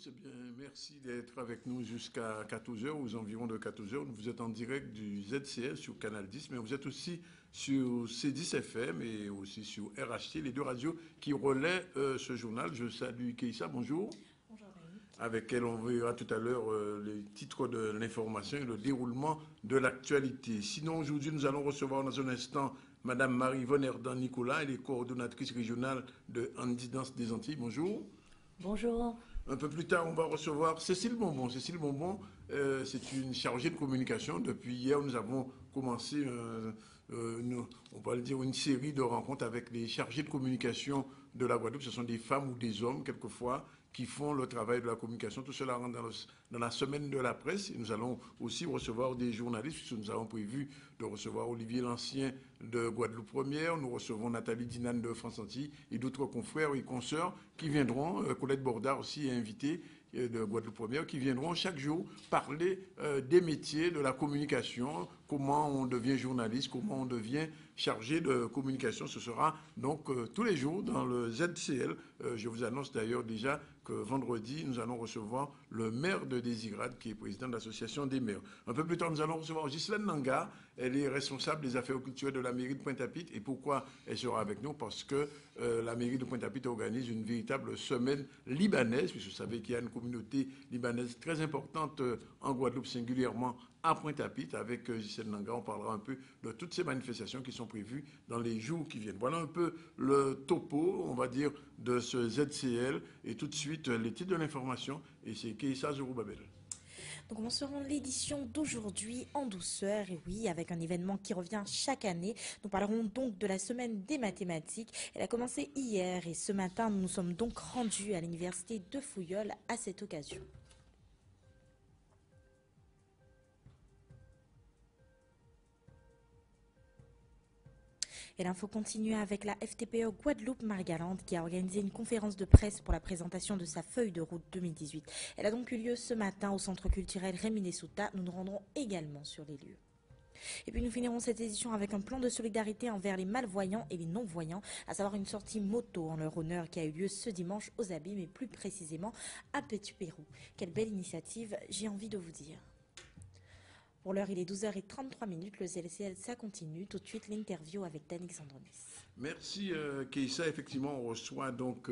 tous, eh bien, merci d'être avec nous jusqu'à 14 heures, aux environs de 14 heures. Vous êtes en direct du ZCL sur Canal 10, mais vous êtes aussi sur C10 FM et aussi sur RHT, les deux radios qui relaient ce journal. Je salue Keïssa, bonjour. Bonjour Rémi. Avec elle, on verra tout à l'heure les titres de l'information et le déroulement de l'actualité. Sinon, aujourd'hui, nous allons recevoir dans un instant Madame Marie-Yvonne Herdan-Nicolas, elle est coordonnatrice régionale de Handidance des Antilles. Bonjour. Bonjour. Un peu plus tard, on va recevoir Cécile Bonbon. Cécile Bonbon, c'est une chargée de communication. Depuis hier, nous avons commencé, on va le dire, une série de rencontres avec les chargés de communication de la Guadeloupe. Ce sont des femmes ou des hommes, quelquefois, qui font le travail de la communication. Tout cela rentre dans la semaine de la presse. Et nous allons aussi recevoir des journalistes, puisque nous avons prévu de recevoir Olivier Lancien de Guadeloupe Première. Nous recevons Nathalie Dinane de France Antilles et d'autres confrères et consoeurs qui viendront. Colette Bordard aussi est invitée de Guadeloupe Première, qui viendront chaque jour parler des métiers, de la communication, comment on devient journaliste, comment on devient chargé de communication. Ce sera donc tous les jours dans le ZCL. Je vous annonce d'ailleurs déjà que vendredi, nous allons recevoir le maire de Désirade, qui est président de l'association des maires. Un peu plus tard, nous allons recevoir Ghislaine Nanga. Elle est responsable des affaires culturelles de la mairie de Pointe-à-Pitre. Et pourquoi elle sera avec nous? Parce que la mairie de Pointe-à-Pitre organise une véritable semaine libanaise, puisque vous savez qu'il y a une communauté libanaise très importante en Guadeloupe, singulièrement à Pointe-à-Pitre. Avec Ghislaine Nanga, on parlera un peu de toutes ces manifestations qui sont prévues dans les jours qui viennent. Voilà un peu le topo, on va dire, de ce ZCL. Et tout de suite, les titres de l'information. Et c'est Keïssa Zoroubabel. Nous commencerons l'édition d'aujourd'hui en douceur, et oui, avec un événement qui revient chaque année. Nous parlerons donc de la semaine des mathématiques. Elle a commencé hier et ce matin, nous nous sommes donc rendus à l'université de Fouilleul à cette occasion. Et l'info continue avec la FTPE Guadeloupe-Margalande qui a organisé une conférence de presse pour la présentation de sa feuille de route 2018. Elle a donc eu lieu ce matin au centre culturel Rémi Lessouta. Nous nous rendrons également sur les lieux. Et puis nous finirons cette édition avec un plan de solidarité envers les malvoyants et les non-voyants, à savoir une sortie moto en leur honneur qui a eu lieu ce dimanche aux Abîmes et plus précisément à Petit-Pérou. Quelle belle initiative, j'ai envie de vous dire. Pour l'heure, il est 12h33. Le CLCL, ça continue. Tout de suite, l'interview avec Danik Sandronis. Merci, Keïssa. Effectivement, on reçoit donc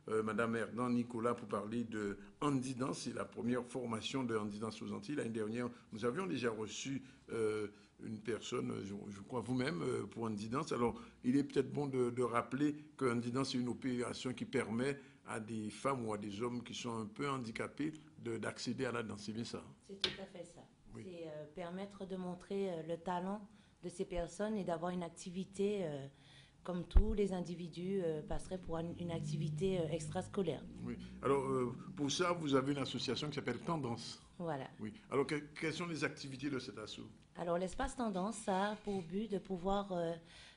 Madame Herdan-Nicolas pour parler de Handidance. C'est la première formation de Handidance aux Antilles. L'année dernière, nous avions déjà reçu une personne, je crois vous-même, pour Handidance. Alors, il est peut-être bon de rappeler que Handidance est une opération qui permet à des femmes ou à des hommes qui sont un peu handicapés d'accéder à la danse. C'est bien ça? C'est tout à fait ça. Oui. C'est permettre de montrer le talent de ces personnes et d'avoir une activité comme tous les individus passeraient pour une activité extrascolaire. Oui. Alors, pour ça, vous avez une association qui s'appelle Tendance. Voilà. Oui. Alors, quelles sont les activités de cet asso? Alors, l'espace Tendance, ça a pour but de pouvoir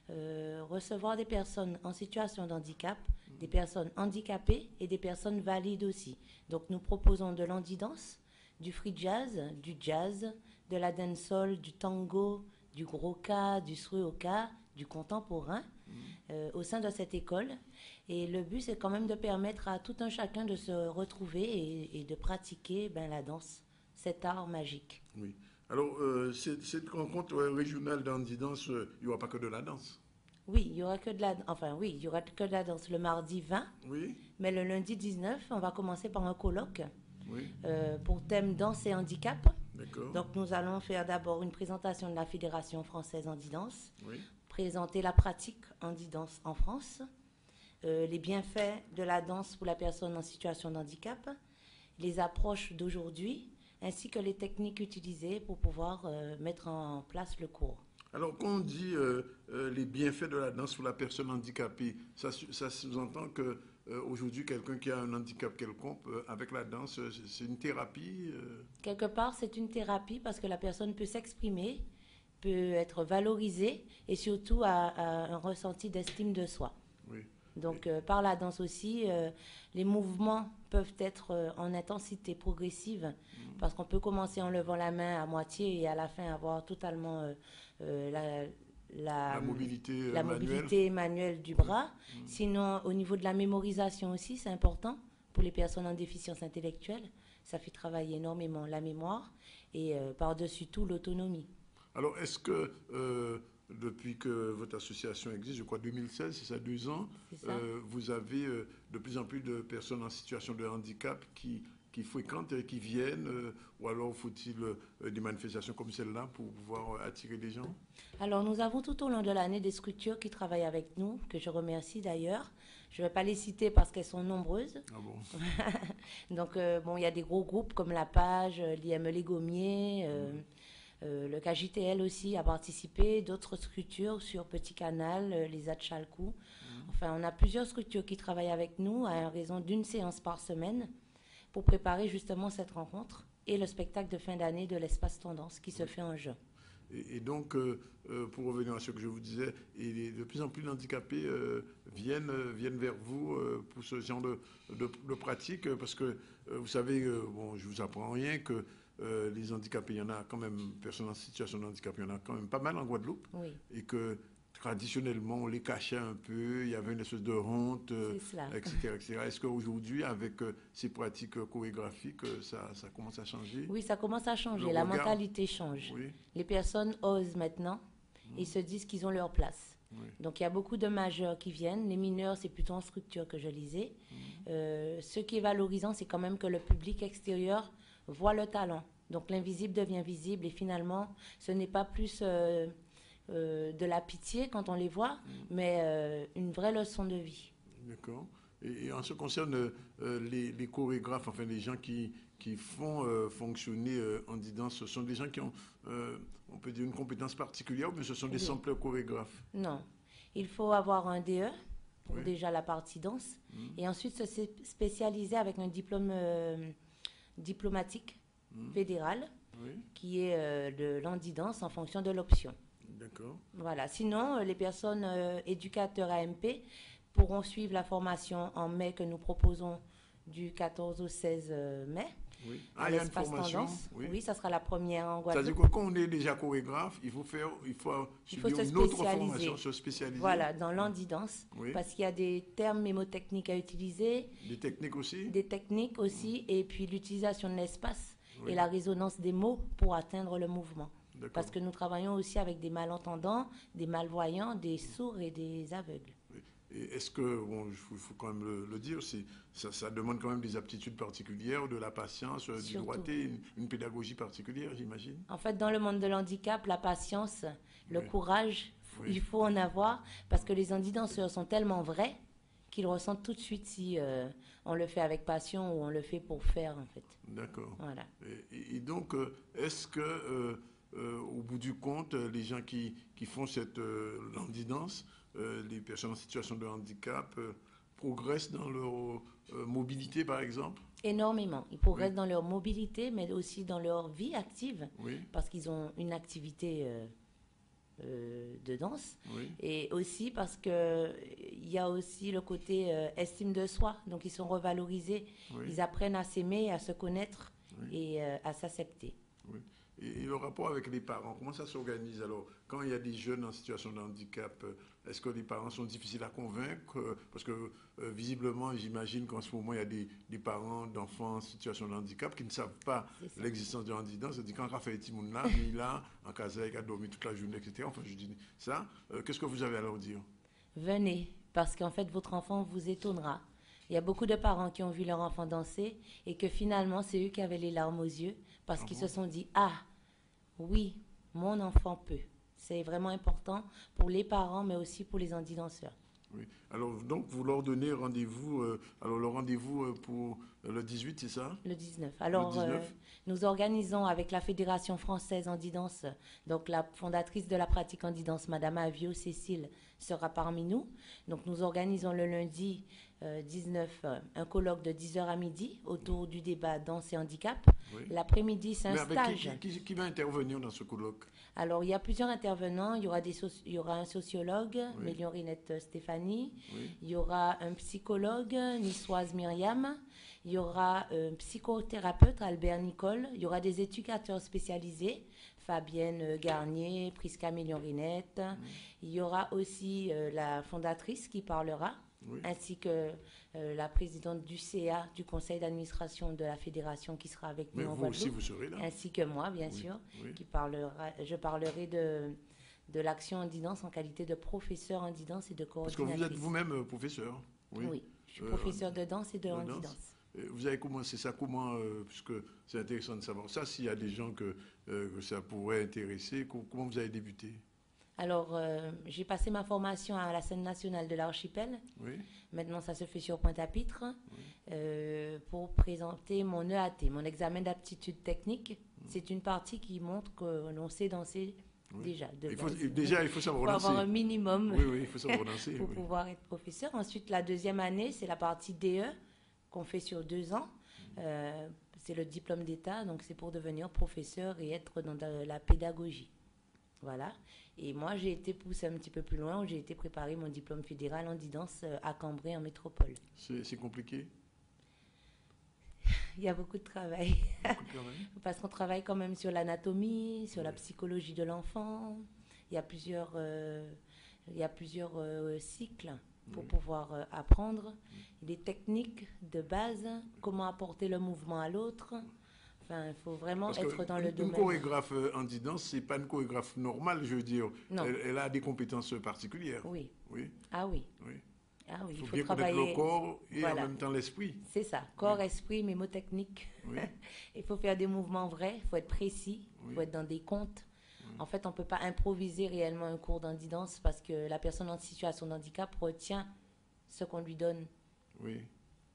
recevoir des personnes en situation de handicap, des personnes handicapées et des personnes valides aussi. Donc, nous proposons de l'handidance, du free jazz, de la dancehall, du tango, du groka, du sruoka, du contemporain au sein de cette école. Et le but, c'est quand même de permettre à tout un chacun de se retrouver et de pratiquer la danse, cet art magique. Oui. Alors, cette rencontre régionale d'handidance, il n'y aura pas que de la danse? Oui, il y aura que de la danse le mardi 20, Oui. Mais le lundi 19, on va commencer par un colloque. Oui. Pour thème danse et handicap. D'accord. Donc nous allons faire d'abord une présentation de la Fédération française handidance, Oui. présenter la pratique handidance en France, les bienfaits de la danse pour la personne en situation de handicap, les approches d'aujourd'hui, ainsi que les techniques utilisées pour pouvoir mettre en place le cours. Alors, quand on dit les bienfaits de la danse pour la personne handicapée, ça sous-entend que aujourd'hui, quelqu'un qui a un handicap quelconque, avec la danse, c'est une thérapie Quelque part, c'est une thérapie parce que la personne peut s'exprimer, peut être valorisée et surtout a un ressenti d'estime de soi. Oui. Donc, par la danse aussi, les mouvements peuvent être en intensité progressive parce qu'on peut commencer en levant la main à moitié et à la fin avoir totalement la mobilité manuelle du bras. Sinon, au niveau de la mémorisation aussi, c'est important pour les personnes en déficience intellectuelle. Ça fait travailler énormément la mémoire et par-dessus tout l'autonomie. Alors, est-ce que depuis que votre association existe, je crois 2016, c'est ça, 2 ans, C'est ça. vous avez de plus en plus de personnes en situation de handicap qui fréquentent et qui viennent, ou alors faut-il des manifestations comme celle-là pour pouvoir attirer des gens? Alors, nous avons tout au long de l'année des structures qui travaillent avec nous, que je remercie d'ailleurs. Je ne vais pas les citer parce qu'elles sont nombreuses. Ah bon? Donc, bon, il y a des gros groupes comme La Page, l'IME Les Gommiers, le KJTL aussi a participé, d'autres structures sur Petit Canal, les Atchalcou. Enfin, on a plusieurs structures qui travaillent avec nous à raison d'une séance par semaine pour préparer justement cette rencontre et le spectacle de fin d'année de l'Espace Tendance qui se fait en juin. Et donc, pour revenir à ce que je vous disais, de plus en plus d'handicapés viennent vers vous pour ce genre de pratique, parce que vous savez, bon, je vous apprends rien, que les handicapés, il y en a quand même, personnes en situation de handicap, il y en a quand même pas mal en Guadeloupe, Oui, et que traditionnellement, on les cachait un peu, il y avait une espèce de honte, c'est cela. etc., etc. Est-ce qu'aujourd'hui, avec ces pratiques chorégraphiques, ça commence à changer? Oui, ça commence à changer, Le la regard. mentalité change. Oui, Les personnes osent maintenant et se disent qu'ils ont leur place. oui. Donc il y a beaucoup de majeurs qui viennent. Les mineurs, c'est plutôt en structure que je lisais. Ce qui est valorisant, c'est quand même que le public extérieur voit le talent. Donc l'invisible devient visible et finalement, ce n'est pas plus de la pitié quand on les voit, mais une vraie leçon de vie. D'accord. Et en ce qui concerne les chorégraphes, enfin les gens qui font fonctionner Handidance, ce sont des gens qui ont, on peut dire, une compétence particulière, ou bien ce sont des Oui. simples chorégraphes? Non, il faut avoir un DE pour Oui. déjà la partie danse et ensuite se spécialiser avec un diplôme diplomatique fédéral Oui, qui est de l'handidance en fonction de l'option. d'accord. Voilà. Sinon, les personnes éducateurs AMP pourront suivre la formation en mai que nous proposons du 14 au 16 mai Oui. à Il y a une l'espace formation. Tendance. Oui. Oui, ça sera la première en C'est-à-dire Guadeloupe. que quand on est déjà chorégraphe, il faut subir se une autre spécialiser. formation, se spécialiser. Voilà, dans l'handidance, Oui. parce qu'il y a des termes mémotechniques à utiliser, Des techniques aussi. des techniques aussi, et puis l'utilisation de l'espace Oui. et la résonance des mots pour atteindre le mouvement. D'accord. Parce que nous travaillons aussi avec des malentendants, des malvoyants, des sourds et des aveugles. Et est-ce que, bon, il faut quand même le dire, ça demande quand même des aptitudes particulières, de la patience, du Surtout. doigté, une pédagogie particulière, j'imagine? En fait, dans le monde de l'handicap, la patience, le Oui. courage, Oui. il faut en avoir parce que les handidanseurs sont tellement vrais qu'ils ressentent tout de suite si on le fait avec passion ou on le fait pour faire, en fait. D'accord. Voilà. Et donc, est-ce que, au bout du compte, les gens qui font cette handidance, les personnes en situation de handicap, progressent dans leur mobilité, par exemple? Énormément. Ils progressent dans leur mobilité, mais aussi dans leur vie active, Oui, parce qu'ils ont une activité de danse. oui, Et aussi parce qu'il y a aussi le côté estime de soi. Donc, ils sont revalorisés. oui. Ils apprennent à s'aimer, à se connaître Oui. et à s'accepter. Oui. Et le rapport avec les parents, comment ça s'organise? Alors, quand il y a des jeunes en situation de handicap, est-ce que les parents sont difficiles à convaincre? Parce que visiblement, j'imagine qu'en ce moment, il y a des parents d'enfants en situation de handicap qui ne savent pas C'est ça. l'existence de handidance. C'est-à-dire quand Raphaël Timoun là, il a en casa, il a dormi toute la journée, etc. Enfin, je dis ça. Qu'est-ce que vous avez à leur dire? Venez, parce qu'en fait, votre enfant vous étonnera. Il y a beaucoup de parents qui ont vu leur enfant danser et que finalement, c'est eux qui avaient les larmes aux yeux parce qu'ils se sont dit « Ah, oui, mon enfant peut ». C'est vraiment important pour les parents, mais aussi pour les handidanseurs. Oui. Alors, donc, vous leur donnez rendez-vous, alors le rendez-vous pour le 18, c'est ça? Le 19. Alors, 19. nous organisons avec la Fédération française handidance, donc la fondatrice de la pratique handidance, Madame Avio Cécile, sera parmi nous. Donc, nous organisons le lundi 19 un colloque de 10h à midi autour du débat danse et handicap. Oui. L'après-midi, c'est un Mais avec stage. qui va intervenir dans ce colloque? Alors, il y a plusieurs intervenants. Il y aura un sociologue, Oui. Méliorinette Stéphanie. Oui. Il y aura un psychologue, niçoise Myriam. Il y aura un psychothérapeute, Albert Nicole. Il y aura des éducateurs spécialisés, Fabienne Garnier, Prisca Méliorinette. Il y aura aussi la fondatrice qui parlera, Oui. ainsi que la présidente du CA, du conseil d'administration de la fédération qui sera avec Mais nous en vous aussi, Guadeloupe, vous serez là. ainsi que moi, bien Oui, sûr, oui. je parlerai de l'action Handidance en qualité de professeur Handidance et de Parce que coordinatrice. vous êtes vous-même professeur. Oui. Oui, je suis professeur de danse et de de handidance. danse. Vous avez commencé ça comment puisque c'est intéressant de savoir ça, s'il y a des gens que ça pourrait intéresser, comment vous avez débuté? Alors, j'ai passé ma formation à la scène nationale de l'Archipel. Oui. Maintenant, ça se fait sur Pointe-à-Pitre pour présenter mon EAT, mon examen d'aptitude technique. C'est une partie qui montre que l'on sait danser déjà. Il faut savoir faut danser. avoir un minimum Oui, il faut savoir danser. pour Oui. pouvoir être professeur. Ensuite, la deuxième année, c'est la partie DE qu'on fait sur 2 ans. C'est le diplôme d'État, donc c'est pour devenir professeur et être dans la pédagogie. Voilà. Et moi, j'ai été poussée un petit peu plus loin, où j'ai été préparer mon diplôme fédéral en danse à Cambrai, en métropole. C'est compliqué. Il y a beaucoup de travail. Beaucoup de travail. Parce qu'on travaille quand même sur l'anatomie, sur la psychologie de l'enfant. Il y a plusieurs cycles pour pouvoir apprendre. Des techniques de base, comment apporter le mouvement à l'autre. Enfin, il faut vraiment être dans le domaine. Une chorégraphe en danse, c'est pas une chorégraphe normale, je veux dire. Non. Elle a des compétences particulières. Oui. Oui. Ah oui. Oui. Ah oui, Il faut il faut bien connaître travailler. le corps et Voilà. en même temps l'esprit. C'est ça, corps, esprit, mémotechnique. Oui. Il faut faire des mouvements vrais, il faut être précis, il faut être dans des comptes. En fait, on ne peut pas improviser réellement un cours d'handidance parce que la personne en situation de handicap retient ce qu'on lui donne. Oui.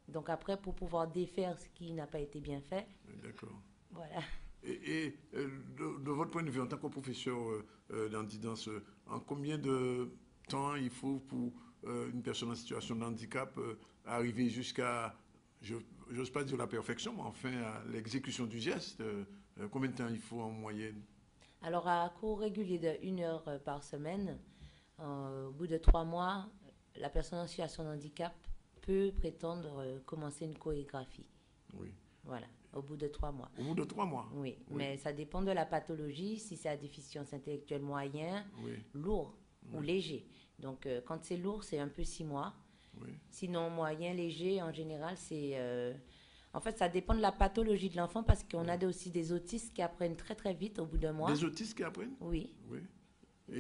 Donc après, pour pouvoir défaire ce qui n'a pas été bien fait, D'accord. voilà. Et de votre point de vue, en tant que professeur d'handidance, en combien de temps il faut pour une personne en situation de handicap arriver jusqu'à, j'ose pas dire la perfection, mais enfin à l'exécution du geste? Combien de temps il faut en moyenne? Alors, à cours régulier de 1 heure par semaine, au bout de 3 mois, la personne en situation de handicap peut prétendre commencer une chorégraphie. Oui. Voilà, au bout de 3 mois. Au bout de 3 mois? Oui, mais ça dépend de la pathologie, si c'est la déficience intellectuelle moyen, Oui. lourd ou léger. Donc, quand c'est lourd, c'est un peu 6 mois. Oui. Sinon, moyen, léger, en général, c'est... En fait, ça dépend de la pathologie de l'enfant parce qu'on a aussi des autistes qui apprennent très, très vite au bout d'un mois. Des autistes qui apprennent? Oui. Oui.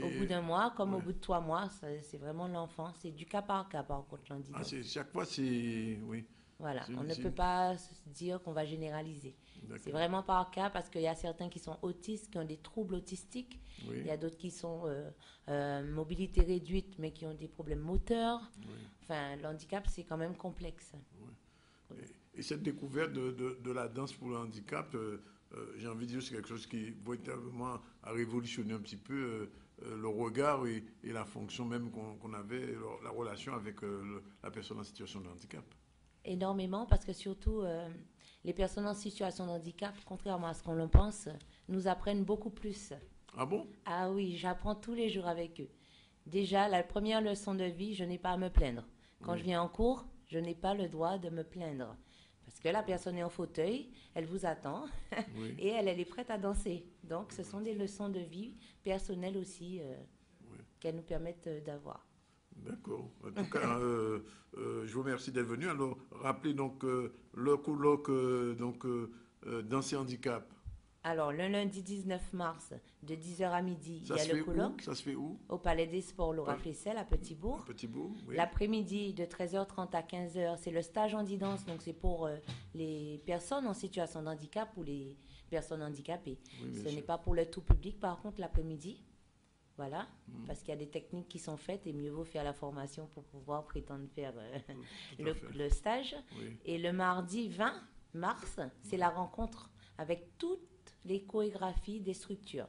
Au bout d'un mois, comme au ouais. bout de 3 mois, c'est vraiment l'enfant. C'est du cas par contre, l'handicap. Chaque fois, c'est... Oui. Voilà, C'est- on ne c'est- peut pas se dire qu'on va généraliser. D'accord. C'est vraiment par cas parce qu'il y a certains qui sont autistes, qui ont des troubles autistiques. Oui. Il y a d'autres qui sont mobilité réduite, mais qui ont des problèmes moteurs. Oui. Enfin, l'handicap, c'est quand même complexe. Et cette découverte de la danse pour le handicap, j'ai envie de dire, c'est quelque chose qui véritablement a révolutionné un petit peu le regard et la fonction même qu'on avait, la relation avec la personne en situation de handicap. Énormément, parce que surtout, les personnes en situation de handicap, contrairement à ce qu'on le pense, nous apprennent beaucoup plus. Ah bon? Ah oui, j'apprends tous les jours avec eux. Déjà, la première leçon de vie, je n'ai pas à me plaindre. Quand je viens en cours, je n'ai pas le droit de me plaindre. Parce que la personne est en fauteuil, elle vous attend Oui. et elle est prête à danser. Donc, ce sont des leçons de vie personnelles aussi qu'elles nous permettent d'avoir. D'accord. En tout cas, je vous remercie d'être venu. Alors, rappelez donc le colloque Danser handicap. Alors, le lundi 19 mars, de 10h à midi, il Ça y a se le fait où? colloque Ça se fait où? au Palais des Sports Laura Flessel à Petit-Bourg. Petit-Bourg, oui. L'après-midi, de 13h30 à 15h, c'est le stage handidance. Donc, c'est pour les personnes en situation de handicap ou les personnes handicapées. Oui, bien Ce sûr. n'est pas pour le tout public, par contre, l'après-midi. Voilà, parce qu'il y a des techniques qui sont faites et mieux vaut faire la formation pour pouvoir prétendre faire Tout à fait. le stage. Oui. Et le mardi 20 mars, c'est la rencontre avec toutes les chorégraphies des structures.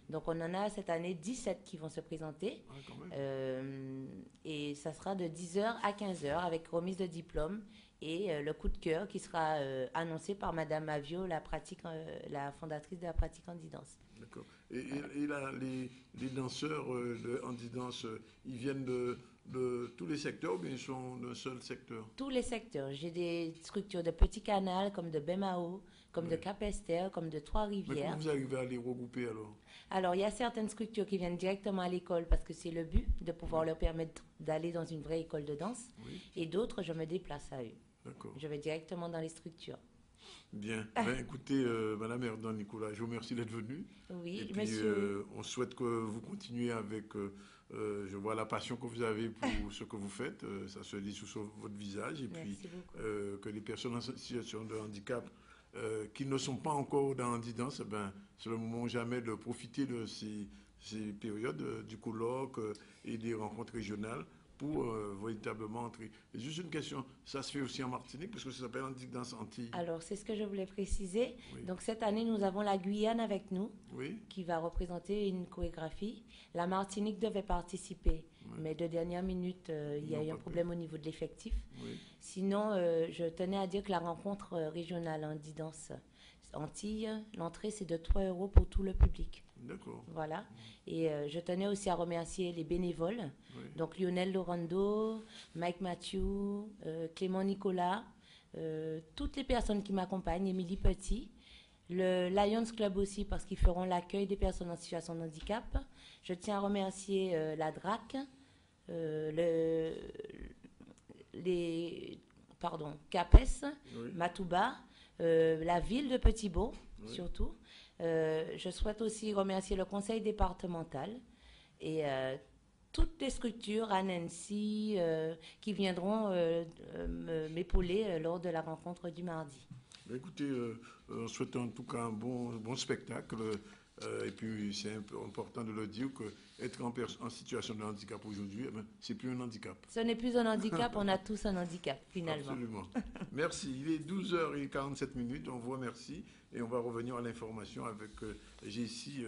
Donc, on en a cette année 17 qui vont se présenter. Ah, quand même. Et ça sera de 10h à 15h avec remise de diplôme et le coup de cœur qui sera annoncé par Madame Avio, la fondatrice de la pratique handidance. D'accord. Et là, les danseurs de handidance, ils viennent de tous les secteurs ou bien ils sont d'un seul secteur? Tous les secteurs. J'ai des structures de Petit Canal, comme de Bemao, comme de Cap-Esther, comme de Mais Trois-Rivières. comment vous arrivez à les regrouper alors? Alors, il y a certaines structures qui viennent directement à l'école parce que c'est le but de pouvoir leur permettre d'aller dans une vraie école de danse. Oui. Et d'autres, je me déplace à eux. D'accord. Je vais directement dans les structures. Bien. Ben, écoutez, Madame Erdan Nicolas, je vous remercie d'être venue. Oui, Et puis, monsieur. on souhaite que vous continuiez avec, je vois la passion que vous avez pour ce que vous faites. Ça se lit sur votre visage. Et Merci puis, beaucoup. que les personnes en situation de handicap qui ne sont pas encore dans Handidance, ben, c'est le moment jamais de profiter de ces périodes du colloque et des rencontres régionales pour véritablement entrer. Et juste une question, ça se fait aussi en Martinique parce que ça s'appelle Handidance Antilles. Alors, c'est ce que je voulais préciser. Oui. Donc, cette année, nous avons la Guyane avec nous, Oui, qui va représenter une chorégraphie. La Martinique devait participer, mais de dernière minute, il y a Ils eu n'ont un pas problème au niveau de l'effectif. oui. Sinon, je tenais à dire que la rencontre régionale Handidance Antilles, l'entrée, c'est de 3 € pour tout le public. D'accord. Voilà. Et je tenais aussi à remercier les bénévoles. Oui. Donc Lionel Lorando, Mike Mathieu, Clément Nicolas, toutes les personnes qui m'accompagnent, Émilie Petit, le Lions Club aussi parce qu'ils feront l'accueil des personnes en situation de handicap. Je tiens à remercier la DRAC, CAPES, Oui. Matouba, la ville de Petit-Bot, Oui. surtout. Je souhaite aussi remercier le conseil départemental et toutes les structures à Nancy qui viendront m'épauler lors de la rencontre du mardi. Écoutez, on souhaite en tout cas un bon spectacle. Et puis, c'est important de le dire qu'être en situation de handicap aujourd'hui, eh ben, c'est plus un handicap. Ce n'est plus un handicap, on a tous un handicap finalement. Absolument. Merci. Il est 12h47. On vous remercie et on va revenir à l'information avec Jessie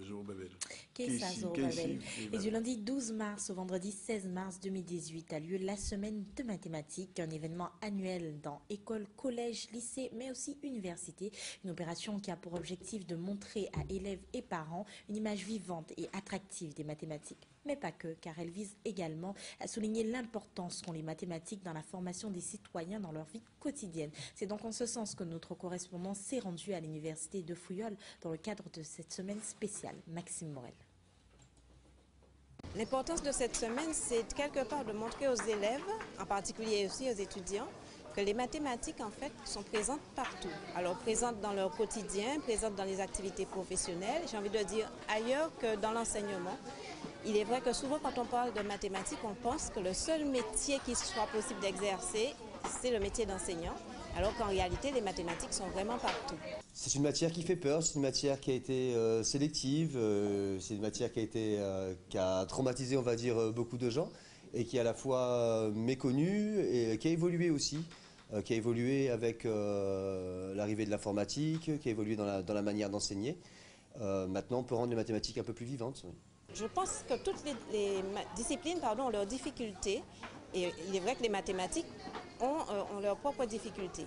Zorobabel. Kessa Zorobabel. Et du lundi 12 mars au vendredi 16 mars 2018 a lieu la semaine de mathématiques, un événement annuel dans écoles, collèges, lycées, mais aussi universités. Une opération qui a pour objectif de montrer à élèves et parents une image vivante et attractive des mathématiques. Mais pas que, car elle vise également à souligner l'importance qu'ont les mathématiques dans la formation des citoyens dans leur vie quotidienne. C'est donc en ce sens que notre correspondant s'est rendu à l'université de Fouillol dans le cadre de cette semaine spéciale. Maxime Morel. L'importance de cette semaine, c'est quelque part de montrer aux élèves, en particulier aussi aux étudiants, que les mathématiques, en fait, sont présentes partout. Alors, présentes dans leur quotidien, présentes dans les activités professionnelles, j'ai envie de dire ailleurs que dans l'enseignement. Il est vrai que souvent, quand on parle de mathématiques, on pense que le seul métier qui soit possible d'exercer, c'est le métier d'enseignant, alors qu'en réalité, les mathématiques sont vraiment partout. C'est une matière qui fait peur, c'est une matière qui a été sélective, c'est une matière qui a traumatisé, on va dire, beaucoup de gens, et qui est à la fois méconnue et qui a évolué aussi. Qui a évolué avec l'arrivée de l'informatique, qui a évolué dans la manière d'enseigner. Maintenant, on peut rendre les mathématiques un peu plus vivantes. Oui. Je pense que toutes les disciplines ont leurs difficultés, et il est vrai que les mathématiques ont leurs propres difficultés.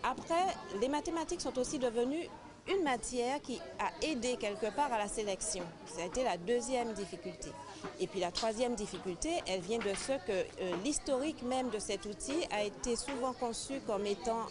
Après, les mathématiques sont aussi devenues une matière qui a aidé quelque part à la sélection. Ça a été la deuxième difficulté. Et puis la troisième difficulté, elle vient de ce que l'historique même de cet outil a été souvent conçu comme étant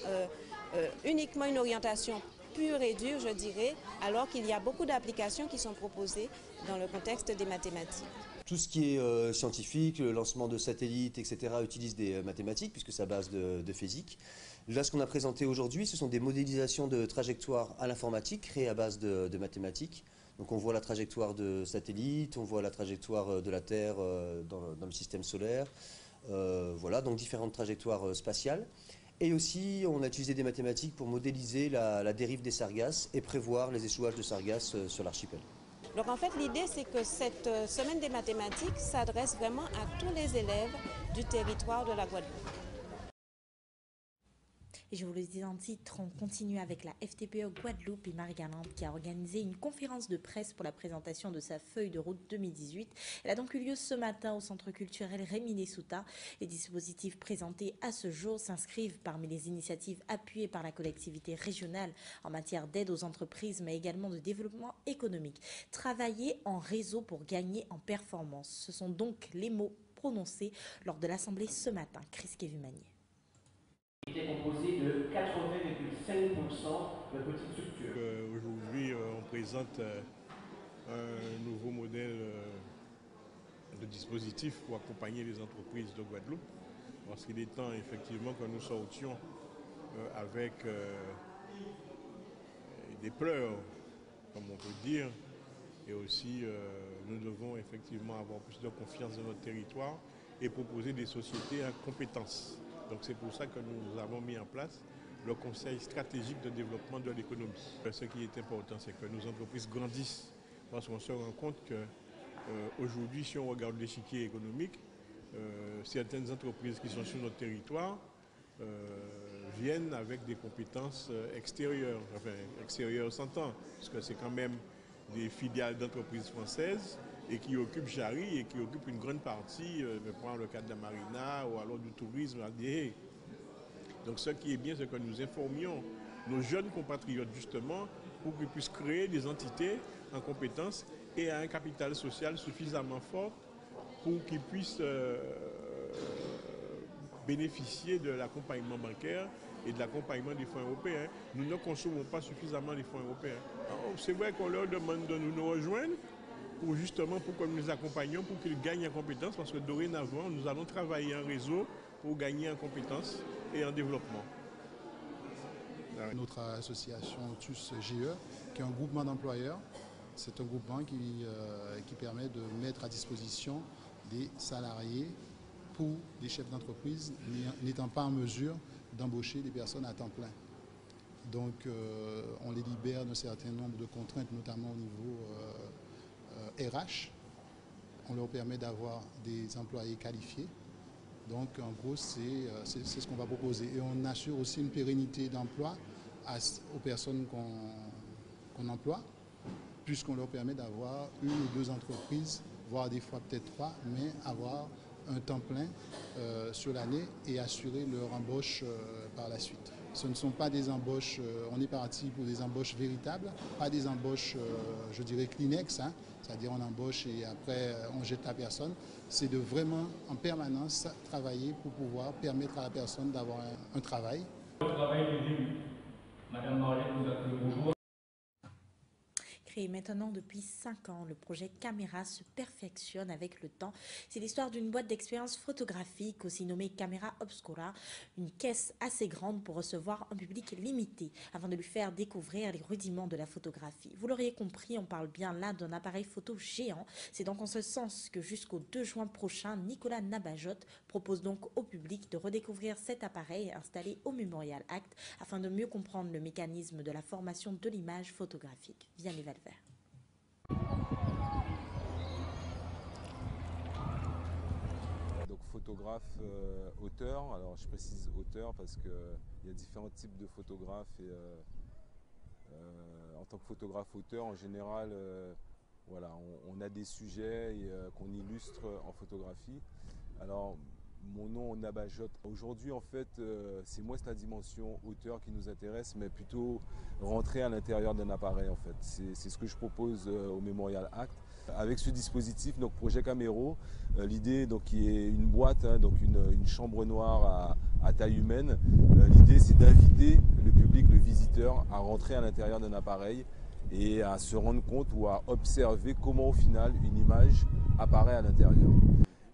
uniquement une orientation pure et dure, je dirais, alors qu'il y a beaucoup d'applications qui sont proposées dans le contexte des mathématiques. Tout ce qui est scientifique, le lancement de satellites, etc., utilise des mathématiques, puisque c'est à base de physique. Là, ce qu'on a présenté aujourd'hui, ce sont des modélisations de trajectoires à l'informatique créées à base de mathématiques. Donc on voit la trajectoire de satellites, on voit la trajectoire de la Terre dans le système solaire. Voilà, donc différentes trajectoires spatiales. Et aussi, on a utilisé des mathématiques pour modéliser la dérive des sargasses et prévoir les échouages de sargasses sur l'archipel. Donc en fait, l'idée, c'est que cette semaine des mathématiques s'adresse vraiment à tous les élèves du territoire de la Guadeloupe. Et je vous le dis en titre, on continue avec la FTPE Guadeloupe et Marie-Galante qui a organisé une conférence de presse pour la présentation de sa feuille de route 2018. Elle a donc eu lieu ce matin au centre culturel Rémy Lessouta. Les dispositifs présentés à ce jour s'inscrivent parmi les initiatives appuyées par la collectivité régionale en matière d'aide aux entreprises, mais également de développement économique. Travailler en réseau pour gagner en performance. Ce sont donc les mots prononcés lors de l'Assemblée ce matin. Chris Kevumanier. Il était composé de 80,5% de petites structures. Aujourd'hui, on présente un nouveau modèle de dispositif pour accompagner les entreprises de Guadeloupe. Parce qu'il est temps effectivement que nous sortions avec des pleurs, comme on peut dire, et aussi nous devons effectivement avoir plus de confiance dans notre territoire et proposer des sociétés à compétences. Donc c'est pour ça que nous avons mis en place le Conseil stratégique de développement de l'économie. Ce qui est important, c'est que nos entreprises grandissent parce qu'on se rend compte qu'aujourd'hui, si on regarde l'échiquier économique, certaines entreprises qui sont sur notre territoire viennent avec des compétences extérieures, enfin extérieures s'entend, parce que c'est quand même des filiales d'entreprises françaises et qui occupent Jarry et qui occupent une grande partie, je prends le cas de la marina ou alors du tourisme à Déhé. Donc ce qui est bien, c'est que nous informions nos jeunes compatriotes justement pour qu'ils puissent créer des entités en compétences et à un capital social suffisamment fort pour qu'ils puissent bénéficier de l'accompagnement bancaire et de l'accompagnement des fonds européens. Nous ne consommons pas suffisamment les fonds européens. C'est vrai qu'on leur demande de nous rejoindre pour que nous les accompagnions, pour qu'ils gagnent en compétences, parce que dorénavant, nous allons travailler en réseau pour gagner en compétences et en développement. Notre association TUS GE, qui est un groupement d'employeurs, c'est un groupement qui permet de mettre à disposition des salariés pour les chefs d'entreprise n'étant pas en mesure d'embaucher des personnes à temps plein. Donc on les libère d'un certain nombre de contraintes, notamment au niveau RH. On leur permet d'avoir des employés qualifiés. Donc en gros, c'est ce qu'on va proposer. Et on assure aussi une pérennité d'emploi aux personnes qu'on emploie, puisqu'on leur permet d'avoir une ou deux entreprises, voire des fois peut-être trois, mais avoir un temps plein sur l'année et assurer leur embauche par la suite. Ce ne sont pas des embauches, on est parti pour des embauches véritables, pas des embauches, je dirais, Kleenex, hein, c'est-à-dire on embauche et après on jette la personne. C'est de vraiment en permanence travailler pour pouvoir permettre à la personne d'avoir un travail. Le travail est début. Madame Marlène nous a fait le bonjour. Créé maintenant depuis 5 ans, le projet Caméra se perfectionne avec le temps. C'est l'histoire d'une boîte d'expérience photographique, aussi nommée Caméra Obscura, une caisse assez grande pour recevoir un public limité, avant de lui faire découvrir les rudiments de la photographie. Vous l'auriez compris, on parle bien là d'un appareil photo géant. C'est donc en ce sens que jusqu'au 2 juin prochain, Nicolas Nabajot propose donc au public de redécouvrir cet appareil installé au Memorial Act afin de mieux comprendre le mécanisme de la formation de l'image photographique. Vianney Valvert. Donc photographe, auteur, alors je précise auteur parce qu'il y a différents types de photographes et en tant que photographe auteur en général voilà, on a des sujets qu'on illustre en photographie. Alors mon nom Nabajot, aujourd'hui en fait c'est moins la dimension auteur qui nous intéresse mais plutôt rentrer à l'intérieur d'un appareil en fait. C'est ce que je propose au Memorial Act. Avec ce dispositif, donc projet Caméro, l'idée donc qui est une boîte, hein, donc une chambre noire à taille humaine. L'idée c'est d'inviter le public, le visiteur à rentrer à l'intérieur d'un appareil et à se rendre compte ou à observer comment au final une image apparaît à l'intérieur.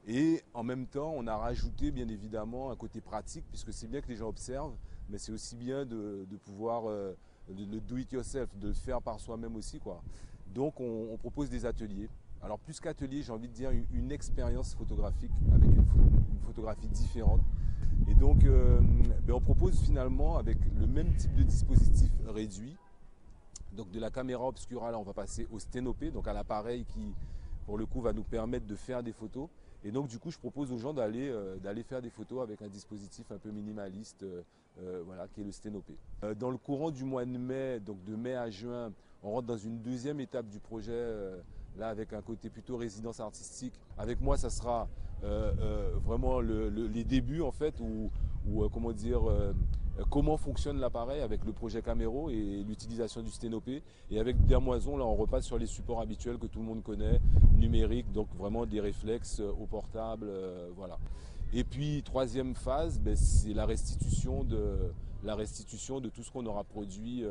Et en même temps, on a rajouté bien évidemment un côté pratique, puisque c'est bien que les gens observent, mais c'est aussi bien de pouvoir le do it yourself, de le faire par soi-même aussi, quoi. Donc on propose des ateliers. Alors plus qu'atelier, j'ai envie de dire une expérience photographique avec une photographie différente. Et donc on propose finalement avec le même type de dispositif réduit. Donc de la caméra obscura, là on va passer au sténopé, donc à l'appareil qui pour le coup, va nous permettre de faire des photos. Et donc, du coup, je propose aux gens d'aller faire des photos avec un dispositif un peu minimaliste, voilà, qui est le Sténopé. Dans le courant du mois de mai, donc de mai à juin, on rentre dans une deuxième étape du projet, là avec un côté plutôt résidence artistique. Avec moi, ça sera vraiment les débuts en fait, comment dire, comment fonctionne l'appareil avec le projet Camero et l'utilisation du Sténopé. Et avec Dermoison, là on repasse sur les supports habituels que tout le monde connaît, numériques, donc vraiment des réflexes au portable, voilà. Et puis troisième phase, c'est la restitution de tout ce qu'on aura produit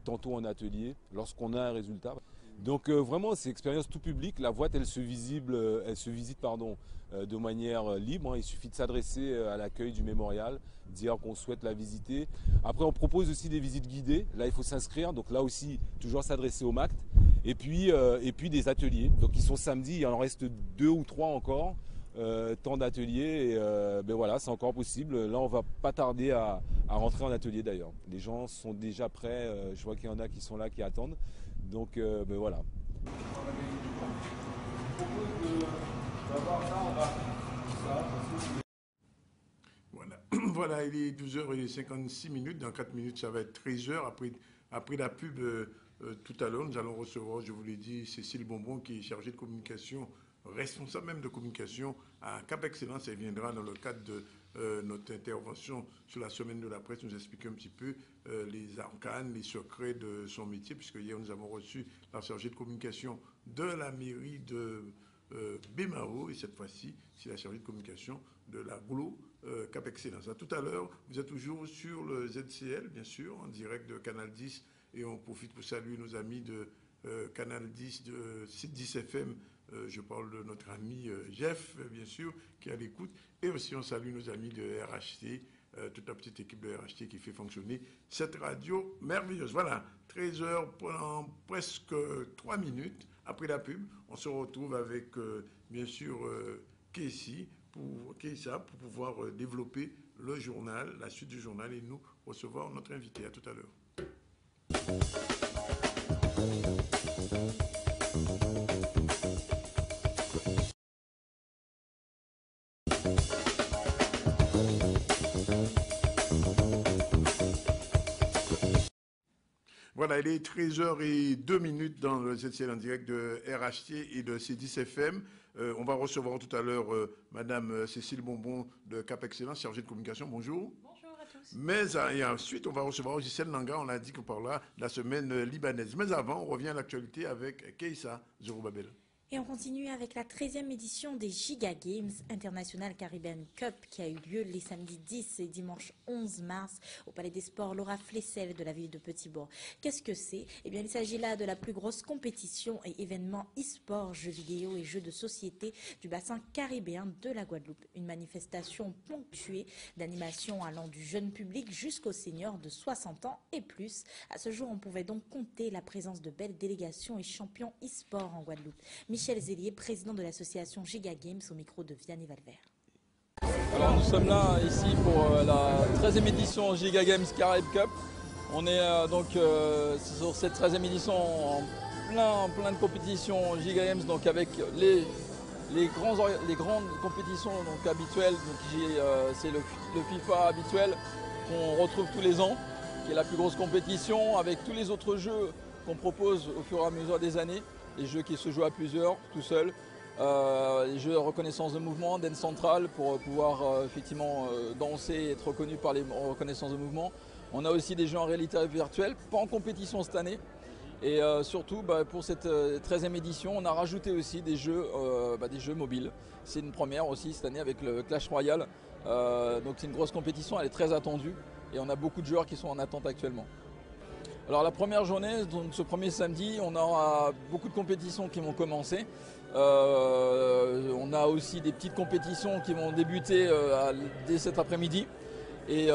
tantôt en atelier, lorsqu'on a un résultat. Donc vraiment, c'est expérience tout public. La boîte, elle se visite de manière libre. Il suffit de s'adresser à l'accueil du mémorial, dire qu'on souhaite la visiter. Après, on propose aussi des visites guidées. Là, il faut s'inscrire. Donc là aussi, toujours s'adresser au MACT. Et puis des ateliers. Donc ils sont samedi. Il en reste 2 ou 3 encore. Tant d'ateliers. Et voilà, c'est encore possible. Là, on va pas tarder à rentrer en atelier d'ailleurs. Les gens sont déjà prêts. Je vois qu'il y en a qui sont là, qui attendent. Donc voilà. Voilà. Voilà, il est 12h56. Dans 4 minutes, ça va être 13h. Après la pub, tout à l'heure, nous allons recevoir, je vous l'ai dit, Cécile Bonbon, qui est chargée de communication, responsable même de communication à Cap Excellence. Elle viendra dans le cadre de notre intervention sur la semaine de la presse, nous expliquer un petit peu les arcanes, les secrets de son métier, puisque hier nous avons reçu la chargée de communication de la mairie de Bémao, et cette fois-ci, c'est la chargée de communication de l'aglo Cap Excellence. À tout à l'heure, vous êtes toujours sur le ZCL, bien sûr, en direct de Canal 10, et on profite pour saluer nos amis de Canal 10, de Site 10 FM. Je parle de notre ami Jeff, bien sûr, qui est à l'écoute. Et aussi, on salue nos amis de RHT, toute la petite équipe de RHT qui fait fonctionner cette radio merveilleuse. Voilà, 13h pendant presque 3 minutes. Après la pub, on se retrouve avec, bien sûr, Keissa pour pouvoir développer le journal, la suite du journal, et nous recevoir notre invité. À tout à l'heure. Voilà, il est 13h02 dans le ZCL en direct de RHT et de C10FM. On va recevoir tout à l'heure Madame Cécile Bonbon de Cap Excellence, chargée de communication. Bonjour. Bonjour à tous. Et ensuite, on va recevoir Gisèle Nanga. On a dit qu'on parlera de la semaine libanaise. Mais avant, on revient à l'actualité avec Keissa Zorobabel. Et on continue avec la 13e édition des Giga Games International Caribbean Cup qui a eu lieu les samedis 10 et dimanche 11 mars au Palais des Sports Laura Flessel de la ville de Petit-Bourg. Qu'est-ce que c'est? Eh bien, il s'agit là de la plus grosse compétition et événement e-sport, jeux vidéo et jeux de société du bassin caribéen de la Guadeloupe. Une manifestation ponctuée d'animations allant du jeune public jusqu'aux seniors de 60 ans et plus. À ce jour, on pouvait donc compter la présence de belles délégations et champions e-sport en Guadeloupe. Michel Zélier, président de l'association Giga Games, au micro de Vianney Valvert. Alors nous sommes là ici pour la 13e édition Giga Games Caribbean Cup. On est sur cette 13e édition en plein de compétitions Giga Games, donc avec les grandes compétitions donc habituelles. C'est le FIFA habituel qu'on retrouve tous les ans, qui est la plus grosse compétition, avec tous les autres jeux qu'on propose au fur et à mesure des années. Les jeux qui se jouent à plusieurs, tout seul, les jeux de reconnaissance de mouvement, dance centrale pour pouvoir effectivement danser et être reconnu par les reconnaissances de mouvement. On a aussi des jeux en réalité virtuelle, pas en compétition cette année. Et surtout pour cette 13e édition, on a rajouté aussi des jeux mobiles. C'est une première aussi cette année avec le Clash Royale. Donc c'est une grosse compétition, elle est très attendue et on a beaucoup de joueurs qui sont en attente actuellement. Alors la première journée, donc ce premier samedi, on aura beaucoup de compétitions qui vont commencer. On a aussi des petites compétitions qui vont débuter dès cet après-midi. Et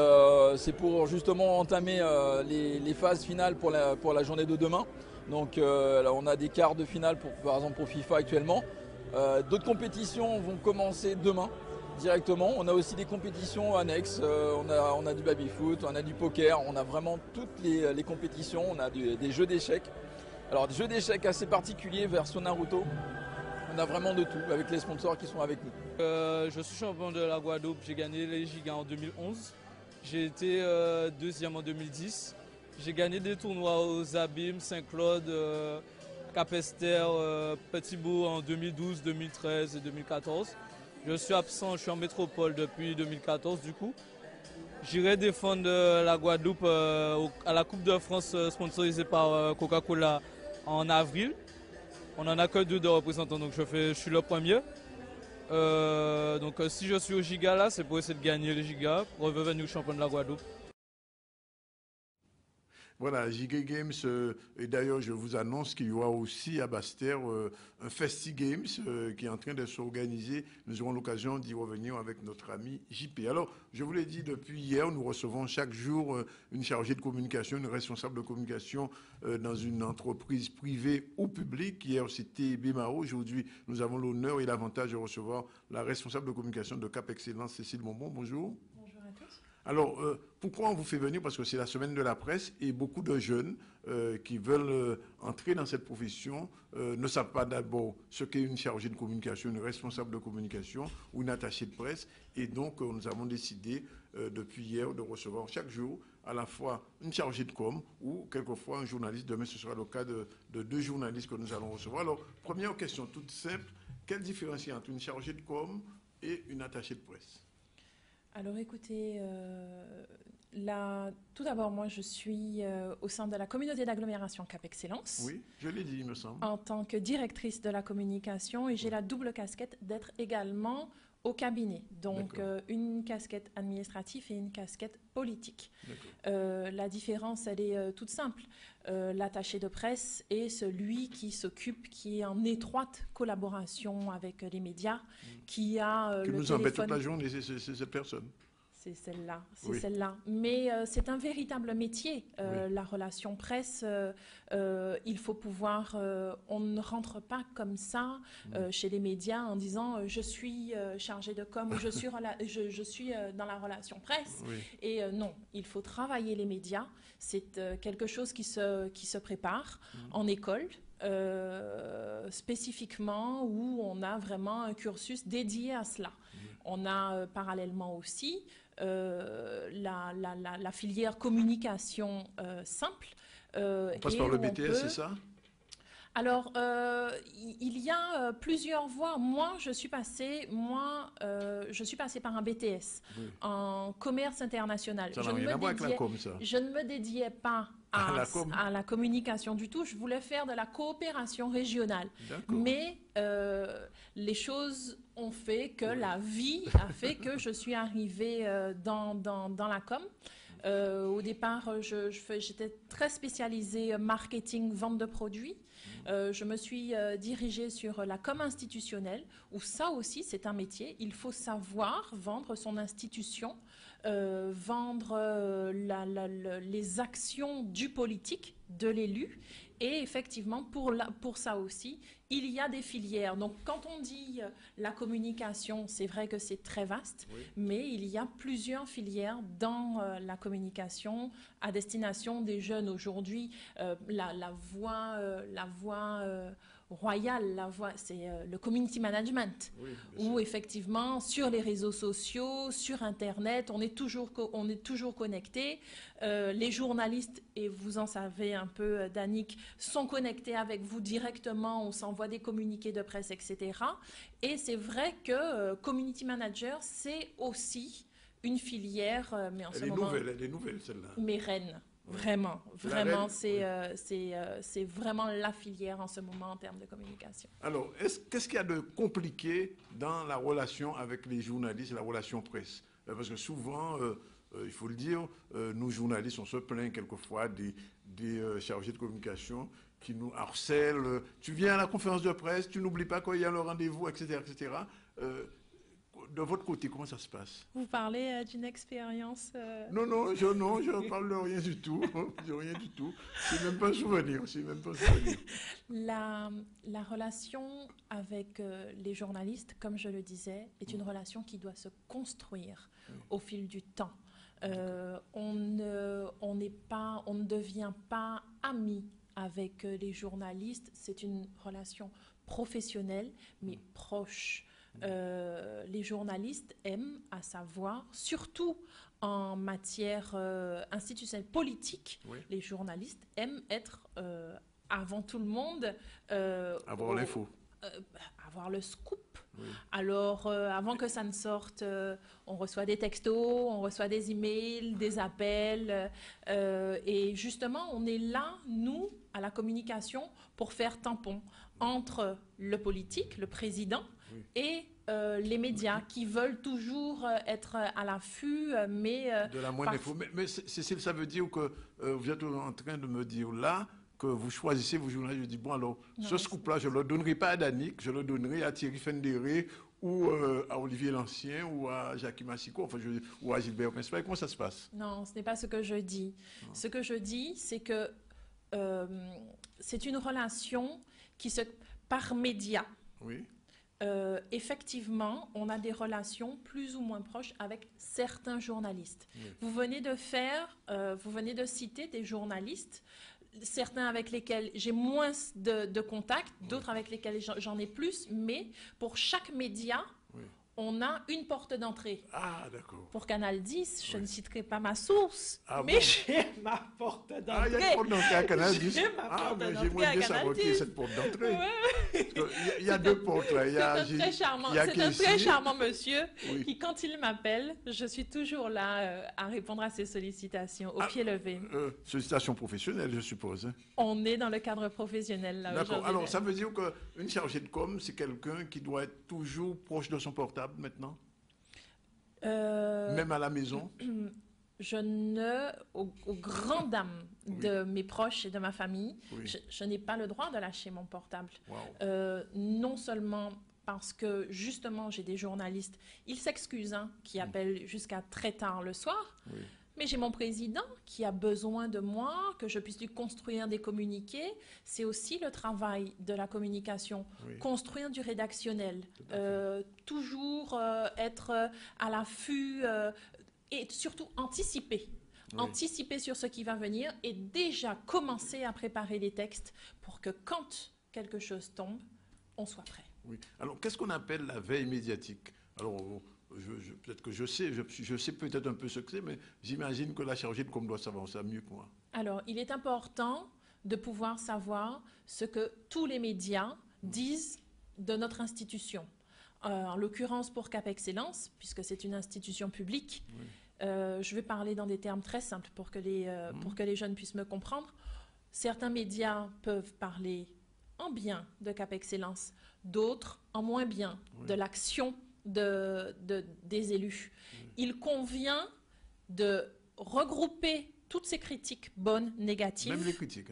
c'est pour justement entamer les phases finales pour la journée de demain. Donc là, on a des quarts de finale par exemple pour FIFA actuellement. D'autres compétitions vont commencer demain directement. On a aussi des compétitions annexes, on a du baby-foot, on a du poker, on a vraiment toutes les compétitions, on a des jeux d'échecs. Alors des jeux d'échecs assez particuliers version Naruto. On a vraiment de tout avec les sponsors qui sont avec nous. Je suis champion de la Guadeloupe, j'ai gagné les Gigas en 2011. J'ai été deuxième en 2010. J'ai gagné des tournois aux Abîmes, Saint-Claude, Cap-Esther, Petit-Bourg en 2012, 2013 et 2014. Je suis absent, je suis en métropole depuis 2014 du coup. J'irai défendre la Guadeloupe à la Coupe de France sponsorisée par Coca-Cola en avril. On n'en a que 2 de représentants, donc je suis le premier. Donc si je suis au Giga là, c'est pour essayer de gagner les Gigas, pour revenir champion de la Guadeloupe. Voilà, Giga Games, et d'ailleurs je vous annonce qu'il y aura aussi à Basse-Terre un Festi Games qui est en train de s'organiser. Nous aurons l'occasion d'y revenir avec notre ami JP. Alors, je vous l'ai dit depuis hier, nous recevons chaque jour une chargée de communication, une responsable de communication dans une entreprise privée ou publique. Hier, c'était Bimao. Aujourd'hui, nous avons l'honneur et l'avantage de recevoir la responsable de communication de Cap Excellence, Cécile Bonbon. Bonjour. Bonjour à tous. Alors, pourquoi on vous fait venir? Parce que c'est la semaine de la presse et beaucoup de jeunes qui veulent entrer dans cette profession ne savent pas d'abord ce qu'est une chargée de communication, une responsable de communication ou une attachée de presse. Et donc, nous avons décidé depuis hier de recevoir chaque jour à la fois une chargée de com ou quelquefois un journaliste. Demain, ce sera le cas de 2 journalistes que nous allons recevoir. Alors, première question toute simple, quelle différence il y a entre une chargée de com et une attachée de presse? Alors écoutez, tout d'abord, moi je suis au sein de la communauté d'agglomération Cap Excellence. Oui, je l'ai dit, il me semble. En tant que directrice de la communication et j'ai la double casquette d'être également au cabinet. Donc une casquette administrative et une casquette politique. La différence, elle est toute simple. L'attaché de presse est celui qui s'occupe, qui est en étroite collaboration avec les médias, qui a qui le nous embête toute la journée, c'est cette personne. C'est celle-là, c'est Oui. celle-là. Mais c'est un véritable métier, Oui. la relation presse. Il faut pouvoir... on ne rentre pas comme ça chez les médias en disant je suis chargé de com ou je suis dans la relation presse. Oui. Et non, il faut travailler les médias. C'est quelque chose qui se prépare en école. Spécifiquement où on a vraiment un cursus dédié à cela. On a parallèlement aussi la filière communication simple. On passe par le BTS, c'est ça? Alors, il y a plusieurs voies. Moi, je suis passée par un BTS en commerce international. Ça n'a rien à voir avec la com, ça. Je ne me dédiais pas à la communication du tout. Je voulais faire de la coopération régionale. Mais les choses ont fait que la vie a fait que je suis arrivée dans la com. Au départ, j'étais très spécialisée marketing, vente de produits. Je me suis dirigée sur la com institutionnelle, où ça aussi, c'est un métier. Il faut savoir vendre son institution, vendre les actions du politique, de l'élu. Et effectivement, pour ça aussi, il y a des filières. Donc, quand on dit la communication, c'est vrai que c'est très vaste, mais il y a plusieurs filières dans la communication à destination des jeunes aujourd'hui. La voie royale, c'est le community management, où effectivement, sur les réseaux sociaux, sur Internet, on est toujours connecté. Les journalistes, et vous en savez un peu, Danick, sont connectés avec vous directement, on s'envoie des communiqués de presse, etc. Et c'est vrai que community manager, c'est aussi une filière, mais en ce moment... Elle est nouvelle, celle-là. Mais reine. Vraiment, c'est vraiment la filière en ce moment en termes de communication. Alors, qu'est-ce qu'il y a de compliqué dans la relation avec les journalistes et la relation presse? Parce que souvent, il faut le dire, nous journalistes, on se plaint quelquefois des chargés de communication qui nous harcèlent. Tu viens à la conférence de presse, tu n'oublies pas qu'il y a le rendez-vous, etc., etc. De votre côté, comment ça se passe? Vous parlez d'une expérience Non, je ne parle de rien du tout. De rien du tout. C'est même pas un souvenir. La relation avec les journalistes, comme je le disais, est une relation qui doit se construire au fil du temps. On ne devient pas amis avec les journalistes. C'est une relation professionnels, mais proches. Les journalistes aiment à savoir, surtout en matière institutionnelle politique, les journalistes aiment être avant tout le monde... avoir l'info. Avoir le scoop. Oui. Alors, avant que ça ne sorte, on reçoit des textos, on reçoit des emails, des appels. Et justement, on est là, nous, à la communication, pour faire tampon entre le politique, le président, et les médias qui veulent toujours être à l'affût, mais... de la moindre info. Mais Cécile, ça veut dire que vous êtes en train de me dire là que vous choisissez vos journalistes. Je dis, bon, alors, ce scoop-là, je ne le donnerai pas à Danick, je le donnerai à Thierry Fendéré ou à Olivier Lancien ou à Jackie Massico, enfin, ou à Gilbert Principal. Comment ça se passe? Non, ce n'est pas ce que je dis. Ce que je dis, c'est que c'est une relation qui se... par média. Oui. Effectivement, on a des relations plus ou moins proches avec certains journalistes. Oui. Vous venez de citer des journalistes, certains avec lesquels j'ai moins de contacts, d'autres avec lesquels j'en ai plus, mais pour chaque média, on a une porte d'entrée. Ah, d'accord. Pour Canal 10, je ne citerai pas ma source, mais j'ai ma porte d'entrée. Ah, il y a une porte d'entrée à Canal 10. J'aimerais bien savoir qui est cette porte d'entrée. Il y a deux portes là. C'est un très charmant monsieur qui, quand il m'appelle, je suis toujours là à répondre à ses sollicitations au pied levé. Sollicitations professionnelles, je suppose. On est dans le cadre professionnel là aujourd'hui. D'accord. Alors, ça veut dire qu'une chargée de com, c'est quelqu'un qui doit être toujours proche de son portable maintenant, même à la maison. Aux grandes dames de mes proches et de ma famille, je n'ai pas le droit de lâcher mon portable. Wow. Non seulement parce que justement j'ai des journalistes, ils s'excusent, qui appellent jusqu'à très tard le soir. Oui. Mais j'ai mon président qui a besoin de moi, que je puisse lui construire des communiqués. C'est aussi le travail de la communication, construire du rédactionnel, toujours être à l'affût et surtout anticiper. Anticiper sur ce qui va venir et déjà commencer à préparer les textes pour que quand quelque chose tombe, on soit prêt. Oui. Alors, qu'est-ce qu'on appelle la veille médiatique? Alors, peut-être que je sais peut-être un peu ce que c'est, mais j'imagine que la chargée de com doit savoir ça mieux que moi. Alors, il est important de pouvoir savoir ce que tous les médias disent de notre institution. En l'occurrence pour Cap Excellence, puisque c'est une institution publique, je vais parler dans des termes très simples pour que les jeunes puissent me comprendre. Certains médias peuvent parler en bien de Cap Excellence, d'autres en moins bien de l'action des élus. Il convient de regrouper toutes ces critiques bonnes, négatives. Même les critiques,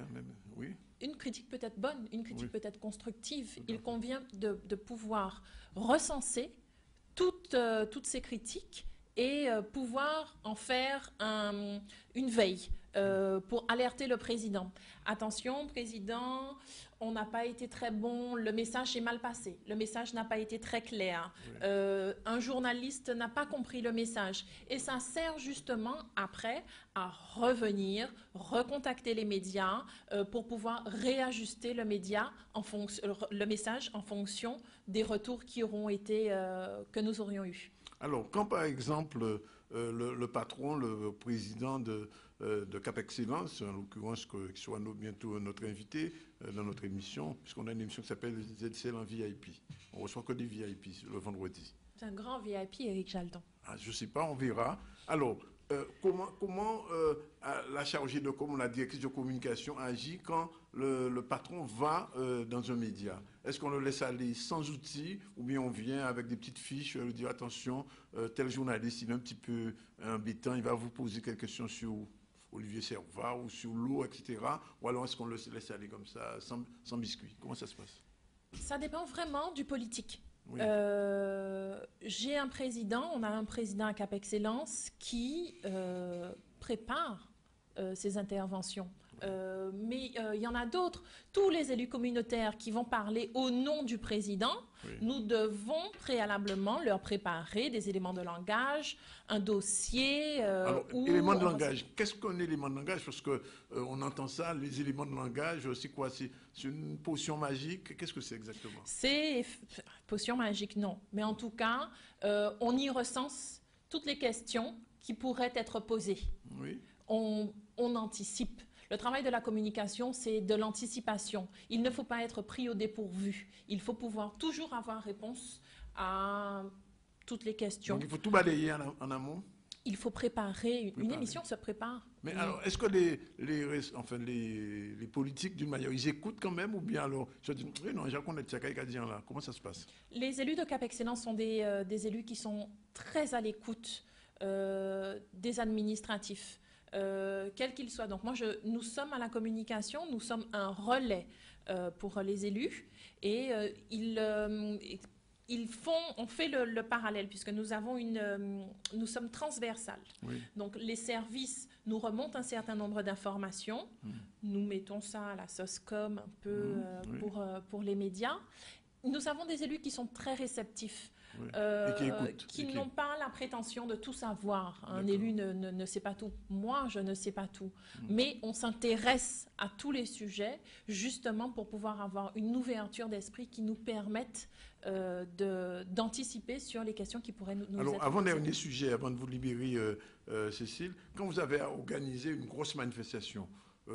oui. Une critique peut être bonne, une critique peut être constructive. Il convient de pouvoir recenser toutes ces critiques et pouvoir en faire une veille pour alerter le président. Attention, président, on n'a pas été très bon, le message est mal passé, le message n'a pas été très clair, un journaliste n'a pas compris le message. Et ça sert justement après à revenir, recontacter les médias pour pouvoir réajuster le message en fonction des retours qui auront été, que nous aurions eus. Alors, quand par exemple le patron, le président de Cap Excellence, en l'occurrence qui soit bientôt notre invité dans notre émission, puisqu'on a une émission qui s'appelle ZCL en VIP. On ne reçoit que des VIP le vendredi. C'est un grand VIP, Éric Jalton. Ah, je ne sais pas, on verra. Alors, comment la chargée de com, la directrice de communication agit quand le patron va dans un média? Est-ce qu'on le laisse aller sans outils ou bien on vient avec des petites fiches, lui dire attention, tel journaliste, il est un petit peu embêtant, il va vous poser quelques questions sur Olivier Servat ou sur l'eau, etc. Ou alors est-ce qu'on le laisse aller comme ça, sans biscuit? Comment ça se passe? Ça dépend vraiment du politique. Oui. On a un président à Cap Excellence qui prépare ses interventions. mais il y en a d'autres. Tous les élus communautaires qui vont parler au nom du président, nous devons préalablement leur préparer des éléments de langage, un dossier. Alors, éléments de langage, qu'est-ce qu'un élément de langage? Parce qu'on entend ça, les éléments de langage, c'est quoi? C'est une potion magique? Qu'est-ce que c'est exactement? C'est potion magique, non. Mais en tout cas, on y recense toutes les questions qui pourraient être posées. Oui. On anticipe. Le travail de la communication, c'est de l'anticipation. Il ne faut pas être pris au dépourvu. Il faut pouvoir toujours avoir réponse à toutes les questions. Donc il faut tout balayer en amont? Il faut préparer. Une émission se prépare. Mais alors, est-ce que les politiques, d'une manière, ils écoutent quand même? Ou bien alors, je dis, oui, non, j'ai reconnu Tchakaï dit là. Comment ça se passe? Les élus de Cap Excellence sont des élus qui sont très à l'écoute des administratifs. Quel qu'il soit. Donc moi, nous sommes à la communication, nous sommes un relais pour les élus et on fait le parallèle puisque nous sommes transversales. Oui. Donc les services nous remontent un certain nombre d'informations, nous mettons ça à la sauce com un peu pour les médias. Nous avons des élus qui sont très réceptifs. Oui. Qui n'ont pas la prétention de tout savoir. Un élu ne sait pas tout. Moi, je ne sais pas tout. Mais on s'intéresse à tous les sujets, justement pour pouvoir avoir une ouverture d'esprit qui nous permette d'anticiper sur les questions qui pourraient nous Alors, être avant-dernier sujet, avant de vous libérer, Cécile, quand vous avez organisé une grosse manifestation,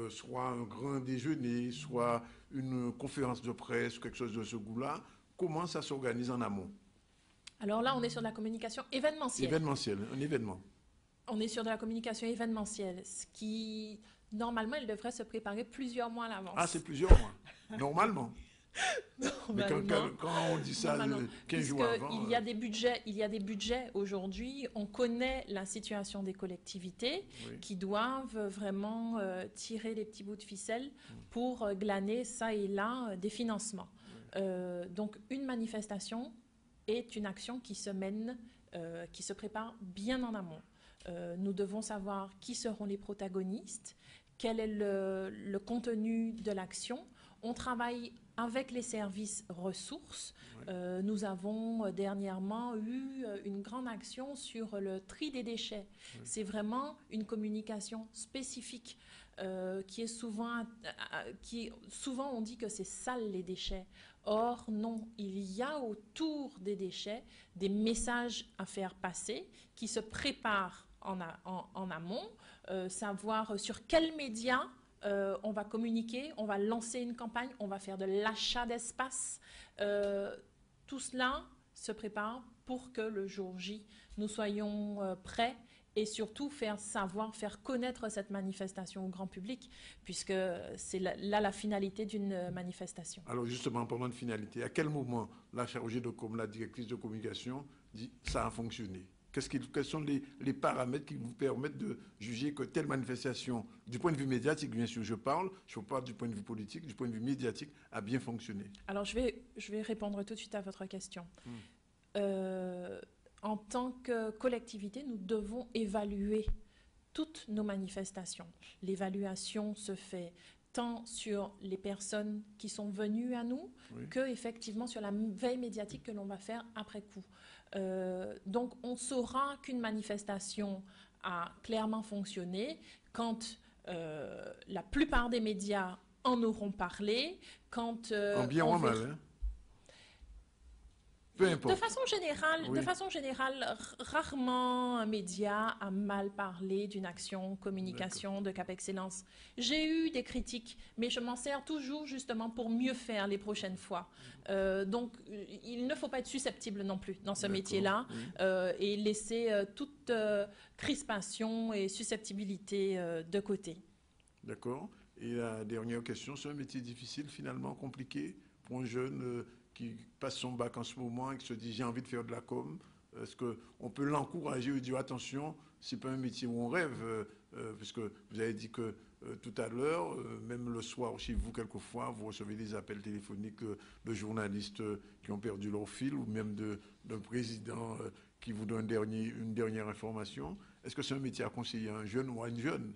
soit un grand déjeuner, soit une conférence de presse, quelque chose de ce goût-là, comment ça s'organise en amont? Alors là, on est sur de la communication événementielle. Événementielle, un événement. On est sur de la communication événementielle, ce qui, normalement, elle devrait se préparer plusieurs mois à l'avance. Ah, c'est plusieurs mois, normalement. Mais quand on dit ça 15 jours avant... Il y a des budgets aujourd'hui. On connaît la situation des collectivités qui doivent vraiment tirer les petits bouts de ficelle pour glaner ça et là des financements. Donc, une manifestation est une action qui se mène, qui se prépare bien en amont. Nous devons savoir qui seront les protagonistes, quel est le contenu de l'action. On travaille avec les services ressources. Nous avons dernièrement eu une grande action sur le tri des déchets. C'est vraiment une communication spécifique qui est souvent on dit que c'est sale les déchets. Or, non, il y a autour des déchets des messages à faire passer qui se préparent en amont, savoir sur quels médias on va communiquer, on va lancer une campagne, on va faire de l'achat d'espace. Tout cela se prépare pour que le jour J, nous soyons prêts et surtout faire connaître cette manifestation au grand public, puisque c'est là la finalité d'une manifestation. Alors justement, en parlant de finalité, à quel moment la chargée de com, la directrice de communication, dit « ça a fonctionné » ? Quels sont les paramètres qui vous permettent de juger que telle manifestation, du point de vue médiatique, bien sûr, je parle du point de vue politique, du point de vue médiatique, a bien fonctionné? Alors, je vais répondre tout de suite à votre question. En tant que collectivité, nous devons évaluer toutes nos manifestations. L'évaluation se fait tant sur les personnes qui sont venues à nous que effectivement sur la veille médiatique que l'on va faire après coup. Donc, on saura qu'une manifestation a clairement fonctionné quand la plupart des médias en auront parlé, quand... en bien ou en mal, hein? Peu importe. De façon générale, rarement un média a mal parlé d'une action communication de Cap Excellence. J'ai eu des critiques, mais je m'en sers toujours justement pour mieux faire les prochaines fois. Donc, il ne faut pas être susceptible non plus dans ce métier-là et laisser toute crispation et susceptibilité de côté. D'accord. Et la dernière question, c'est un métier difficile, finalement, compliqué pour un jeune qui passe son bac en ce moment et qui se dit j'ai envie de faire de la com. Est-ce qu'on peut l'encourager ou dire attention, c'est pas un métier où on rêve, puisque vous avez dit que tout à l'heure, même le soir chez vous, quelquefois, vous recevez des appels téléphoniques de journalistes qui ont perdu leur fil ou même d'un président qui vous donne une dernière information. Est-ce que c'est un métier à conseiller à un jeune ou à une jeune?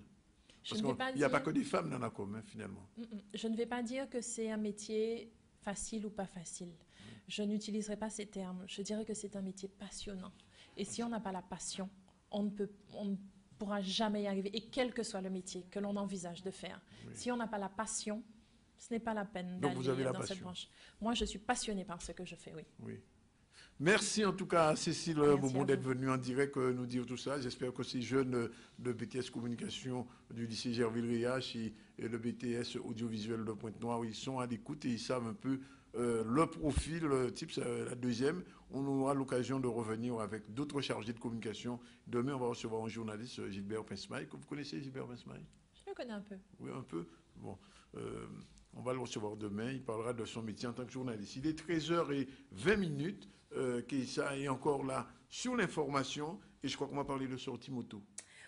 Parce qu'il n'y a pas que des femmes dans la com, finalement. Je ne vais pas dire que c'est un métier facile ou pas facile. Je n'utiliserai pas ces termes. Je dirais que c'est un métier passionnant. Et si on n'a pas la passion, on ne pourra jamais y arriver. Et quel que soit le métier que l'on envisage de faire, si on n'a pas la passion, ce n'est pas la peine d'aller dans cette branche. Moi, je suis passionnée par ce que je fais, oui. Merci en tout cas à Cécile Beaumont d'être venue en direct nous dire tout ça. J'espère que ces jeunes de BTS Communication du lycée Gerville-Riache et le BTS Audiovisuel de Pointe-Noire, ils sont à l'écoute et ils savent un peu le profil type. La deuxième, on aura l'occasion de revenir avec d'autres chargés de communication. Demain, on va recevoir un journaliste, Gilbert Pinsmaille. Vous connaissez Gilbert Pinsmaille? Je le connais un peu. Oui, un peu. Bon. On va le recevoir demain. Il parlera de son métier en tant que journaliste. Il est 13h20. Keïssa est encore là sur l'information. Et je crois qu'on va parler de sortie moto.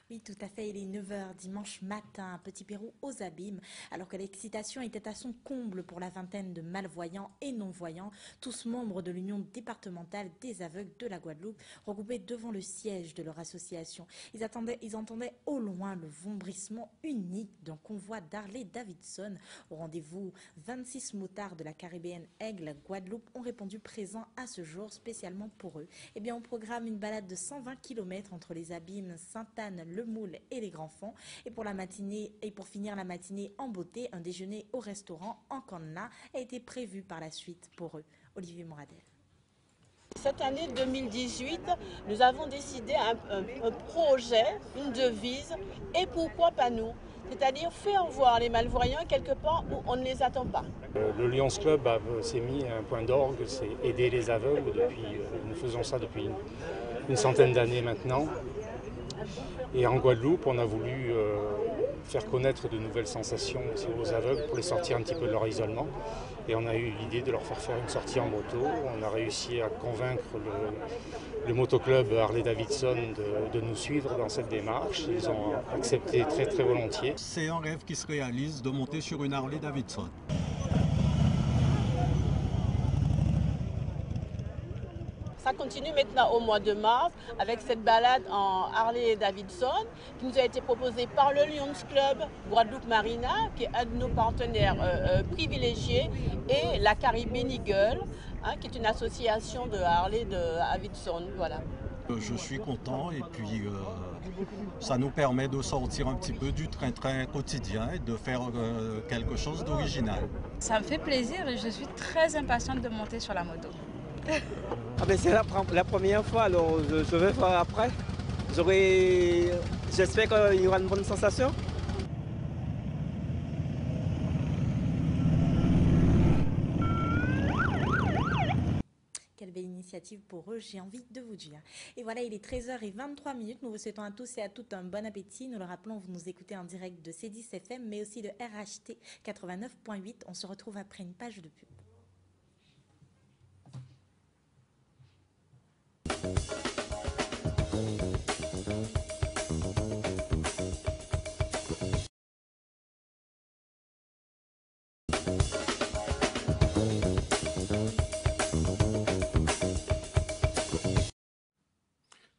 Oui, tout à fait. Il est 9h dimanche matin, Petit Pérou aux Abîmes. Alors que l'excitation était à son comble pour la vingtaine de malvoyants et non-voyants, tous membres de l'Union départementale des aveugles de la Guadeloupe, regroupés devant le siège de leur association. Ils entendaient au loin le vombrissement unique d'un convoi d'Harley-Davidson. Au rendez-vous, 26 motards de la caribéenne Aigle Guadeloupe ont répondu présents à ce jour spécialement pour eux. Eh bien, on programme une balade de 120 km entre les Abîmes, Sainte-Anne, Le Moule et les Grands-Fonds. Et pour finir la matinée en beauté, un déjeuner au restaurant en Canna a été prévu par la suite pour eux. Olivier Moradel. Cette année 2018, nous avons décidé un projet, une devise, et pourquoi pas nous? C'est-à-dire faire voir les malvoyants quelque part où on ne les attend pas. Le Lions Club s'est mis à un point d'orgue, c'est aider les aveugles. Nous faisons ça depuis une centaine d'années maintenant. Et en Guadeloupe, on a voulu faire connaître de nouvelles sensations aux aveugles pour les sortir un petit peu de leur isolement. Et on a eu l'idée de leur faire une sortie en moto. On a réussi à convaincre le motoclub Harley-Davidson de nous suivre dans cette démarche. Ils ont accepté très très volontiers. C'est un rêve qui se réalise de monter sur une Harley-Davidson. Ça continue maintenant au mois de mars avec cette balade en Harley-Davidson qui nous a été proposée par le Lions Club Guadeloupe Marina, qui est un de nos partenaires privilégiés, et la Caribbean Eagle, qui est une association de Harley-Davidson. Voilà. Je suis content et puis ça nous permet de sortir un petit peu du train-train quotidien et de faire quelque chose d'original. Ça me fait plaisir et je suis très impatiente de monter sur la moto. C'est la première fois, alors je vais voir après. J'espère qu'il y aura une bonne sensation. Quelle belle initiative pour eux, j'ai envie de vous dire. Et voilà, il est 13h23. Nous vous souhaitons à tous et à toutes un bon appétit. Nous le rappelons, vous nous écoutez en direct de C10 FM, mais aussi de RHT 89.8. On se retrouve après une page de pub.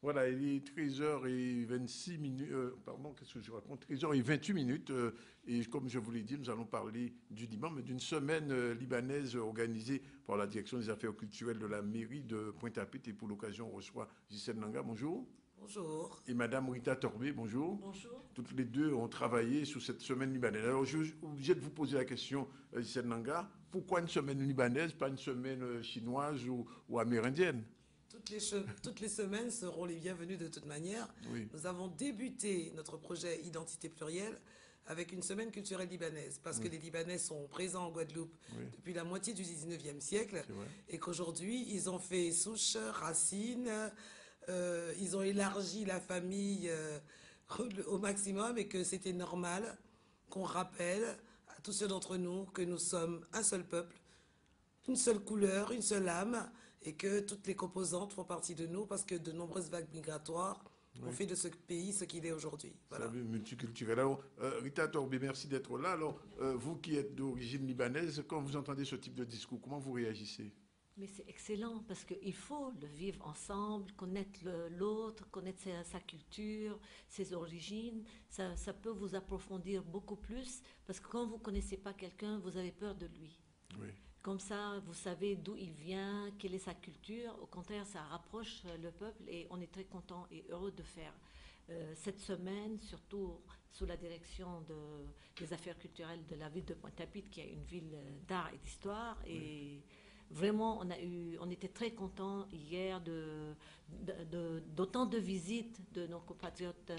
Voilà, il est 13h26. Qu'est-ce que je raconte? 13h28. Et comme je vous l'ai dit, nous allons parler du Liban, mais d'une semaine libanaise organisée par la direction des affaires culturelles de la mairie de Pointe-à-Pitre. Et pour l'occasion, on reçoit Gisèle Nanga. Bonjour. Bonjour. Et Madame Rita Torbé, bonjour. Bonjour. Toutes les deux ont travaillé sur cette semaine libanaise. Alors, je suis obligé de vous poser la question, Gisèle Nanga, pourquoi une semaine libanaise, pas une semaine chinoise ou amérindienne? Toutes les semaines seront les bienvenues de toute manière. Oui. Nous avons débuté notre projet Identité plurielle avec une semaine culturelle libanaise, parce que les Libanais sont présents en Guadeloupe depuis la moitié du 19e siècle, et qu'aujourd'hui, ils ont fait souche, racine, ils ont élargi la famille au maximum, et que c'était normal qu'on rappelle à tous ceux d'entre nous que nous sommes un seul peuple, une seule couleur, une seule âme, et que toutes les composantes font partie de nous, parce que de nombreuses vagues migratoires ont fait de ce pays ce qu'il est aujourd'hui. Voilà. Multiculturel. Alors, Rita Torbé, merci d'être là. Alors, vous qui êtes d'origine libanaise, quand vous entendez ce type de discours, comment vous réagissez? Mais c'est excellent parce qu'il faut le vivre ensemble, connaître l'autre, connaître sa culture, ses origines. Ça peut vous approfondir beaucoup plus parce que quand vous ne connaissez pas quelqu'un, vous avez peur de lui. Oui. Comme ça, vous savez d'où il vient, quelle est sa culture. Au contraire, ça rapproche le peuple et on est très content et heureux de faire cette semaine, surtout sous la direction des affaires culturelles de la ville de Pointe-à-Pitre, qui est une ville d'art et d'histoire. Oui. Et vraiment, on était très contents hier d'autant de visites de nos compatriotes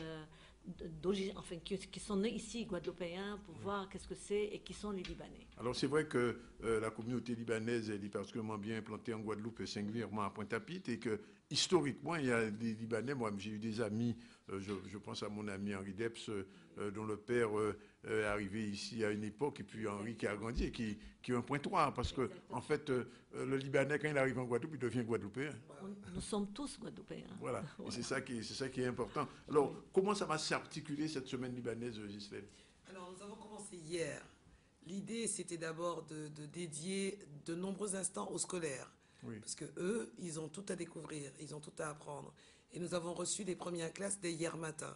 d'origine, enfin, qui sont nés ici, guadeloupéens, pour voir qu'est-ce que c'est et qui sont les Libanais. Alors c'est vrai que la communauté libanaise elle est particulièrement bien implantée en Guadeloupe et singulièrement à Pointe-à-Pitre et que historiquement il y a des Libanais, moi j'ai eu des amis, je pense à mon ami Henri Deps dont le père est arrivé ici à une époque et puis Henri qui a grandi et qui est un pointoir parce que en fait le Libanais quand il arrive en Guadeloupe il devient guadeloupéen. Nous sommes tous guadeloupéens. Voilà, et c'est ça qui est important. Alors comment ça va s'articuler cette semaine libanaise, Ghislaine? Alors nous avons commencé hier. L'idée, c'était d'abord de dédier de nombreux instants aux scolaires. Oui. Parce que eux, ils ont tout à découvrir, ils ont tout à apprendre. Et nous avons reçu les premières classes dès hier matin.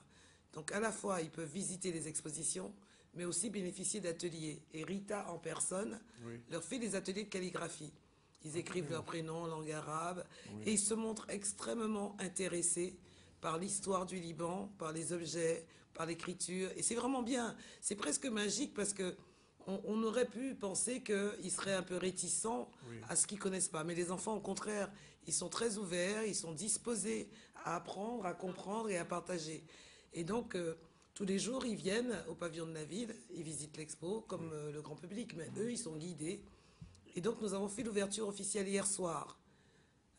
Donc à la fois, ils peuvent visiter les expositions, mais aussi bénéficier d'ateliers. Et Rita, en personne, leur fait des ateliers de calligraphie. Ils écrivent leur prénom en langue arabe et ils se montrent extrêmement intéressés par l'histoire du Liban, par les objets, par l'écriture. Et c'est vraiment bien. C'est presque magique parce que on aurait pu penser qu'ils seraient un peu réticents à ce qu'ils ne connaissent pas. Mais les enfants, au contraire, ils sont très ouverts, ils sont disposés à apprendre, à comprendre et à partager. Et donc, tous les jours, ils viennent au pavillon de la ville, ils visitent l'expo comme le grand public, mais eux, ils sont guidés. Et donc, nous avons fait l'ouverture officielle hier soir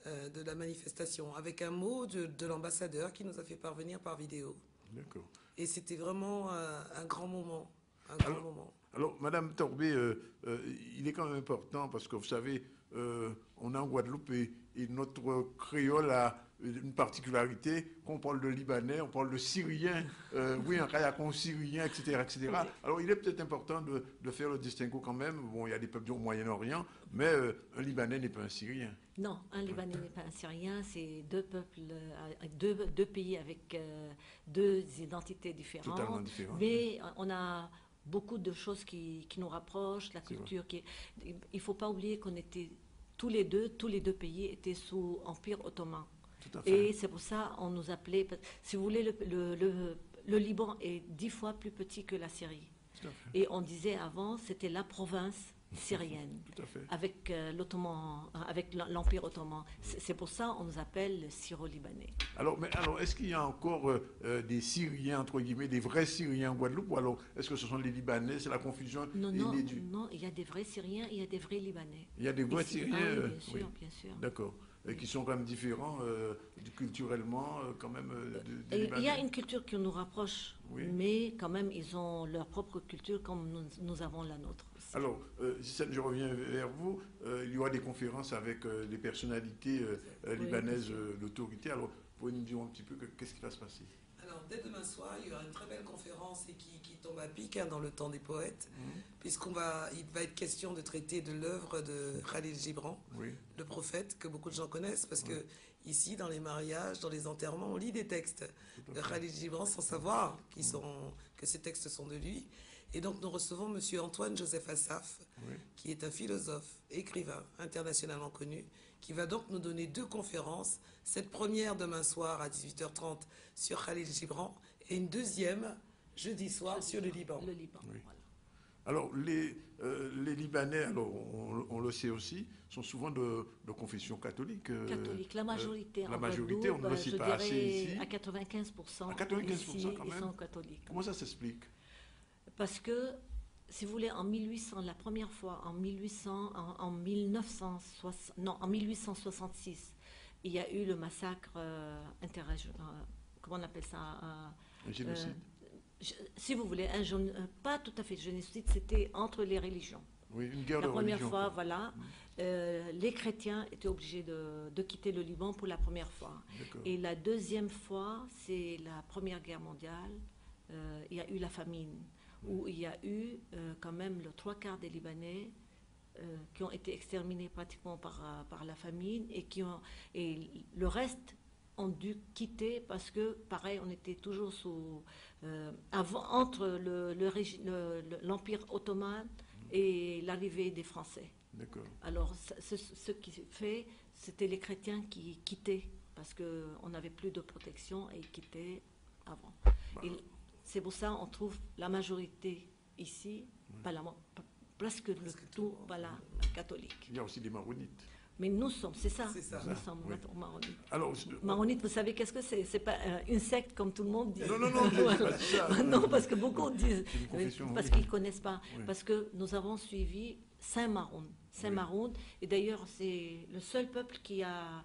de la manifestation avec un mot de l'ambassadeur qui nous a fait parvenir par vidéo. D'accord. Et c'était vraiment un grand moment. Alors, Madame Torbé, il est quand même important parce que vous savez, on est en Guadeloupe et notre créole a une particularité. Quand on parle de Libanais, on parle de Syrien, oui, un Kayakon syrien, etc., etc. Alors, il est peut-être important de faire le distinguo quand même. Bon, il y a des peuples au Moyen-Orient, mais un Libanais n'est pas un Syrien. Non, un Libanais n'est pas un Syrien. C'est deux peuples, deux pays avec deux identités différentes. Totalement différentes. Mais on a beaucoup de choses qui nous rapprochent, la culture. Il ne faut pas oublier qu'on était tous les deux pays étaient sous Empire ottoman. Et c'est pour ça qu'on nous appelait, si vous voulez, le Liban est 10 fois plus petit que la Syrie. Et on disait avant, c'était la province syrienne, avec avec l'Empire ottoman. C'est pour ça qu'on nous appelle Syro-Libanais. Alors, est-ce qu'il y a encore des Syriens, entre guillemets, des vrais Syriens en Guadeloupe, ou alors est-ce que ce sont les Libanais? C'est la confusion? Non, il y a des vrais Syriens, il y a des vrais Libanais. Il y a des vrais Syriens? Oui, bien sûr. D'accord. Et qui sont quand même différents culturellement, quand même. Il y a une culture qui nous rapproche, mais quand même, ils ont leur propre culture comme nous avons la nôtre aussi. Alors, je reviens vers vous. Il y aura des conférences avec des personnalités libanaises d'autorité. Alors, pouvez nous dire un petit peu qu'est-ce qui va se passer? Alors, dès demain soir, il y aura une très belle conférence et qui tombe à pic dans le temps des poètes, puisqu'il va être question de traiter de l'œuvre de Khalil Gibran, le prophète, que beaucoup de gens connaissent, parce que ici, dans les mariages, dans les enterrements, on lit des textes de Khalil Gibran sans savoir que ces textes sont de lui. Et donc, nous recevons M. Antoine Joseph Assaf, qui est un philosophe, écrivain internationalement connu, qui va donc nous donner 2 conférences. Cette première demain soir à 18h30 sur Khalil Gibran et une deuxième jeudi soir sur le Liban. Le Liban, voilà. Alors, les Libanais, alors, on le sait aussi, sont souvent de confession catholique. Catholique, la majorité. La majorité, on ne le sait pas assez ici. À 95%. À 95% ici, quand même. Ils sont catholiques. Comment ça s'explique? Parce que, si vous voulez, en 1800, la première fois, en 1866, il y a eu le massacre comment on appelle ça? Un génocide. Si vous voulez, pas tout à fait génocide, c'était entre les religions. Oui, une guerre de religion. La première fois, voilà, les chrétiens étaient obligés de quitter le Liban pour la première fois. Et la deuxième fois, c'est la Première Guerre mondiale. Il y a eu la famine, où il y a eu quand même le 3/4 des Libanais qui ont été exterminés pratiquement par la famine et le reste ont dû quitter parce que, pareil, on était toujours entre l'Empire ottoman et l'arrivée des Français. D'accord. Alors, ce qui fait, c'était les chrétiens qui quittaient parce qu'on n'avait plus de protection et ils quittaient avant. C'est pour ça qu'on trouve la majorité ici, presque le tout, catholique. Il y a aussi des maronites. Mais nous sommes, c'est ça. Nous sommes maronites. Alors, maronites, vous savez qu'est-ce que c'est? C'est pas une secte comme tout le monde dit. Non, pas ça. Non, parce que beaucoup disent, parce qu'ils ne connaissent pas. Oui. Parce que nous avons suivi Saint-Maroun. Saint-Maroun, et d'ailleurs, c'est le seul peuple qui a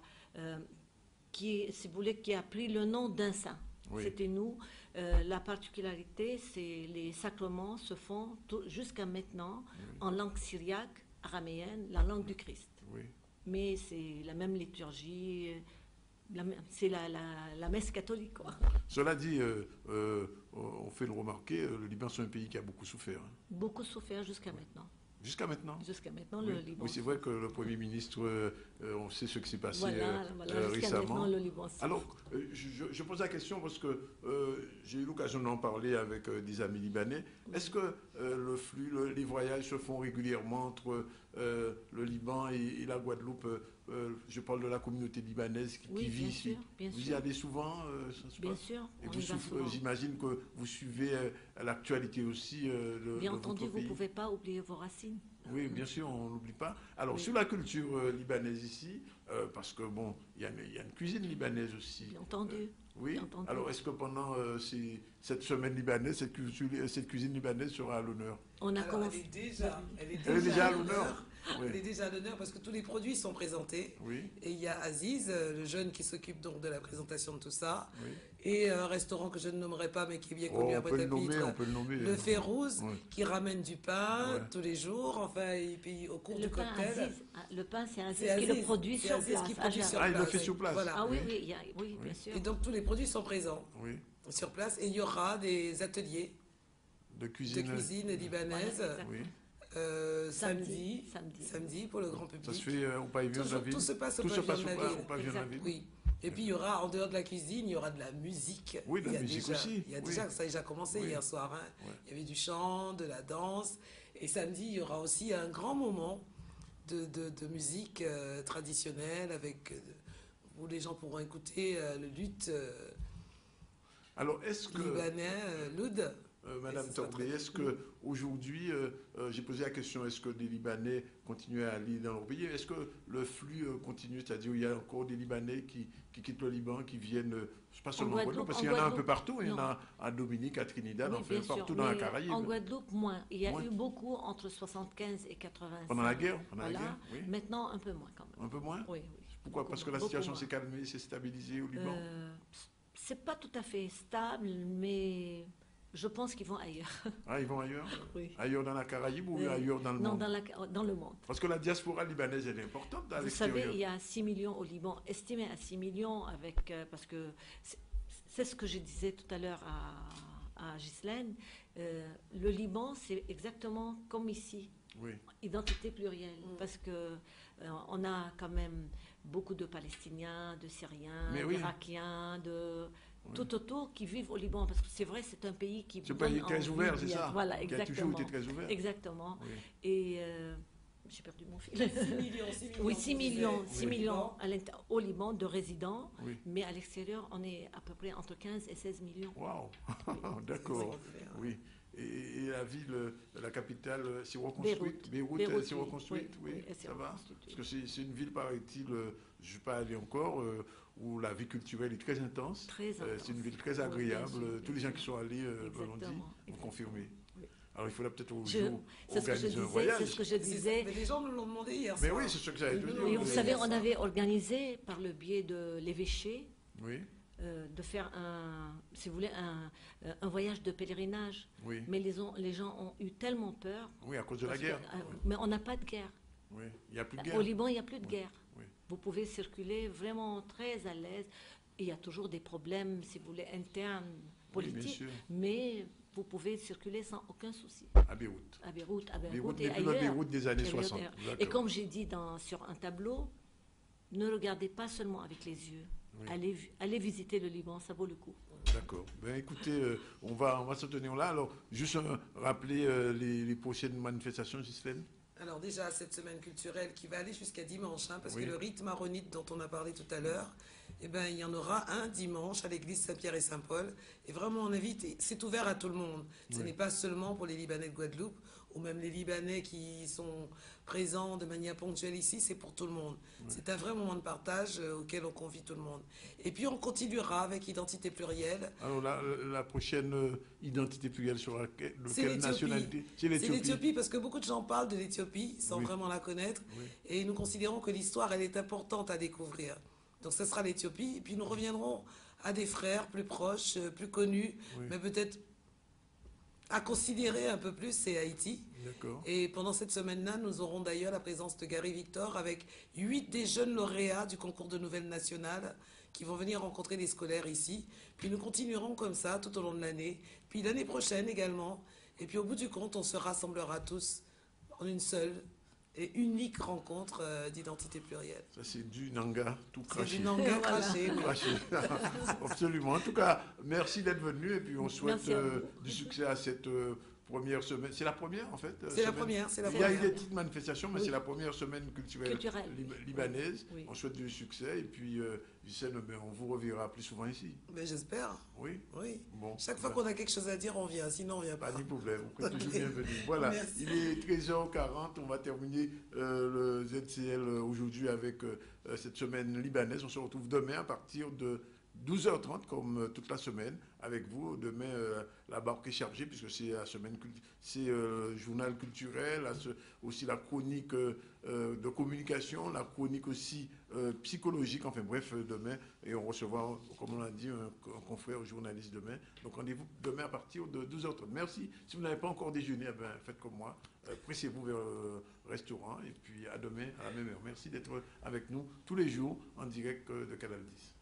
pris le nom d'un saint. Oui. C'était nous. La particularité, c'est les sacrements se font jusqu'à maintenant en langue syriaque, araméenne, la langue du Christ. Oui. Mais c'est la même liturgie, c'est la messe catholique, quoi. Cela dit, on fait le remarquer, le Liban, c'est un pays qui a beaucoup souffert. Beaucoup souffert jusqu'à maintenant. Jusqu'à maintenant. Jusqu'à maintenant, oui. Le Liban. Oui, c'est vrai que le Premier ministre, on sait ce qui s'est passé récemment. Le Liban, alors, je pose la question parce que j'ai eu l'occasion d'en parler avec des amis libanais. Oui. Est-ce que le flux, les voyages se font régulièrement entre le Liban et la Guadeloupe? Je parle de la communauté libanaise qui vit ici. Bien vous sûr. y allez souvent Bien sûr. Et j'imagine que vous suivez l'actualité aussi. Bien entendu, vous ne pouvez pas oublier vos racines. Oui, bien sûr, on n'oublie pas. Alors, sur la culture libanaise ici, parce que bon, il y a une cuisine libanaise aussi. Bien entendu. Oui. Bien entendu. Alors, est-ce que pendant cette semaine libanaise, cette cuisine libanaise sera à l'honneur? Elle est déjà à l'honneur. Oui. Elle est déjà à l'honneur parce que tous les produits sont présentés. Oui. Et il y a Aziz, le jeune qui s'occupe donc de la présentation de tout ça. Oui. Et un restaurant que je ne nommerai pas, mais qui est bien connu à Pointe-à-Pitre, le Férouz, qui ramène du pain tous les jours, enfin, et puis au cours du cocktail. Aziz. Le pain, c'est Aziz qui le produit sur place. Il le fait sur place. Voilà. Ah oui, bien sûr. Et donc tous les produits sont présents sur place. Et il y aura des ateliers de cuisine libanaise. Samedi pour le grand public. Ça se fait au pavillon de la ville. Tout se passe au pavillon de la ville. Oui. Et puis il y aura, en dehors de la cuisine, il y aura de la musique. Oui, de la musique aussi. Ça a déjà commencé hier soir. Il y avait du chant, de la danse. Et samedi, il y aura aussi un grand moment de musique traditionnelle où les gens pourront écouter le luth libanais, l'oud. Madame Torbé, est-ce qu'aujourd'hui, j'ai posé la question, est-ce que des Libanais continuent à aller dans leur pays? Est-ce que le flux continue, c'est-à-dire il y a encore des Libanais qui quittent le Liban, qui viennent, pas seulement en Guadeloupe, parce qu'il y en a un peu partout, il y en a à Dominique, à Trinidad, enfin partout dans la Caraïbe. En Guadeloupe, moins. Il y a eu beaucoup entre 75 et 85. Pendant la guerre? Oui. Maintenant, un peu moins quand même. Un peu moins? Oui. Pourquoi? Parce que la situation s'est calmée, s'est stabilisée au Liban? C'est pas tout à fait stable, mais... Je pense qu'ils vont ailleurs. Ah, ils vont ailleurs? Oui. Ailleurs dans la Caraïbe ou ailleurs dans le monde? Non, dans le monde. Parce que la diaspora libanaise, elle est importante à l'extérieur. Vous savez, il y a 6 millions au Liban, estimé à 6 millions, parce que c'est ce que je disais tout à l'heure à Ghislaine. Le Liban, c'est exactement comme ici. Oui. Identité plurielle. Parce que on a quand même beaucoup de Palestiniens, de Syriens, d'Irakiens, tout autour qui vivent au Liban, parce que c'est vrai, c'est un pays qui... C'est un pays très ouvert, c'est ça? Voilà, exactement. Qui a toujours été très ouvert. Exactement. Oui. Et j'ai perdu mon fil. 6 millions au Liban de résidents, mais à l'extérieur, on est à peu près entre 15 et 16 millions. Waouh, d'accord, oui. Et la ville, la capitale, c'est reconstruite? Beyrouth, c'est reconstruite, oui, ça va? Parce que c'est une ville, paraît-il, je ne suis pas allé encore, où la vie culturelle est très intense. C'est une ville très agréable. Tous les gens qui sont allés l'ont dit, ont confirmé. Oui. Alors il faudra peut-être organiser un voyage. C'est ce que je disais. Mais les gens nous l'ont demandé hier soir. Mais oui, c'est ce que j'avais dit. Et vous savez, on avait organisé par le biais de l'évêché de faire si vous voulez, un voyage de pèlerinage. Oui. Mais les gens ont eu tellement peur. Oui, à cause de la guerre. Mais on n'a pas de guerre. Oui, il n'y a plus de guerre. Au Liban, il n'y a plus de guerre. Oui. Vous pouvez circuler vraiment très à l'aise. il y a toujours des problèmes, si vous voulez, internes, politiques, mais vous pouvez circuler sans aucun souci. À Beyrouth. À Beyrouth et ailleurs. La Beyrouth des années 60. Et comme j'ai dit sur un tableau, ne regardez pas seulement avec les yeux. Oui. Allez visiter le Liban, ça vaut le coup. D'accord. Ben, écoutez, on va se tenir là. Alors, juste rappeler les prochaines manifestations, Ghislaine. Alors déjà, cette semaine culturelle qui va aller jusqu'à dimanche, parce que le rite maronite dont on a parlé tout à l'heure, eh ben, il y en aura un dimanche à l'église Saint-Pierre et Saint-Paul. Et vraiment, on invite, c'est ouvert à tout le monde. Ce n'est pas seulement pour les Libanais de Guadeloupe, ou même les Libanais qui sont présents de manière ponctuelle ici, c'est pour tout le monde. C'est un vrai moment de partage auquel on convie tout le monde. Et puis on continuera avec Identité plurielle. Alors la prochaine Identité plurielle sera de quelle nationalité? C'est l'Éthiopie, parce que beaucoup de gens parlent de l'Éthiopie sans vraiment la connaître. Et nous considérons que l'histoire, elle est importante à découvrir. Donc ce sera l'Éthiopie. Et puis nous reviendrons à des frères plus proches, plus connus, mais peut-être à considérer un peu plus, c'est Haïti. Et pendant cette semaine-là, nous aurons d'ailleurs la présence de Gary Victor avec 8 des jeunes lauréats du concours de nouvelles nationales qui vont venir rencontrer les scolaires ici. Puis nous continuerons comme ça tout au long de l'année. Puis l'année prochaine également. Et puis au bout du compte, on se rassemblera tous en une seule et unique rencontre d'identité plurielle. Ça, c'est du Nanga tout craché. C'est du Nanga craché. Absolument. En tout cas, merci d'être venu et puis on souhaite du succès à cette première semaine. C'est la première, en fait. C'est la première. Il y a eu des petites manifestations, mais c'est la première semaine culturelle libanaise. On souhaite du succès et puis, on vous reverra plus souvent ici. Mais j'espère. Oui. Bon, chaque fois qu'on a quelque chose à dire, on vient. Sinon, on ne vient pas. Pas de problème. Vous êtes toujours bienvenue. Voilà. Merci. Il est 13h40. On va terminer le ZCL aujourd'hui avec cette semaine libanaise. On se retrouve demain à partir de 12h30 comme toute la semaine avec vous. Demain, la barque est chargée puisque c'est la semaine, c'est journal culturel, aussi la chronique de communication, la chronique aussi psychologique. Enfin bref, demain, et on recevra, comme on l'a dit, un confrère journaliste demain. Donc rendez-vous demain à partir de 12h30. Merci. Si vous n'avez pas encore déjeuné, faites comme moi. Pressez-vous vers le restaurant et puis à demain à la même heure. Merci d'être avec nous tous les jours en direct de Canal 10.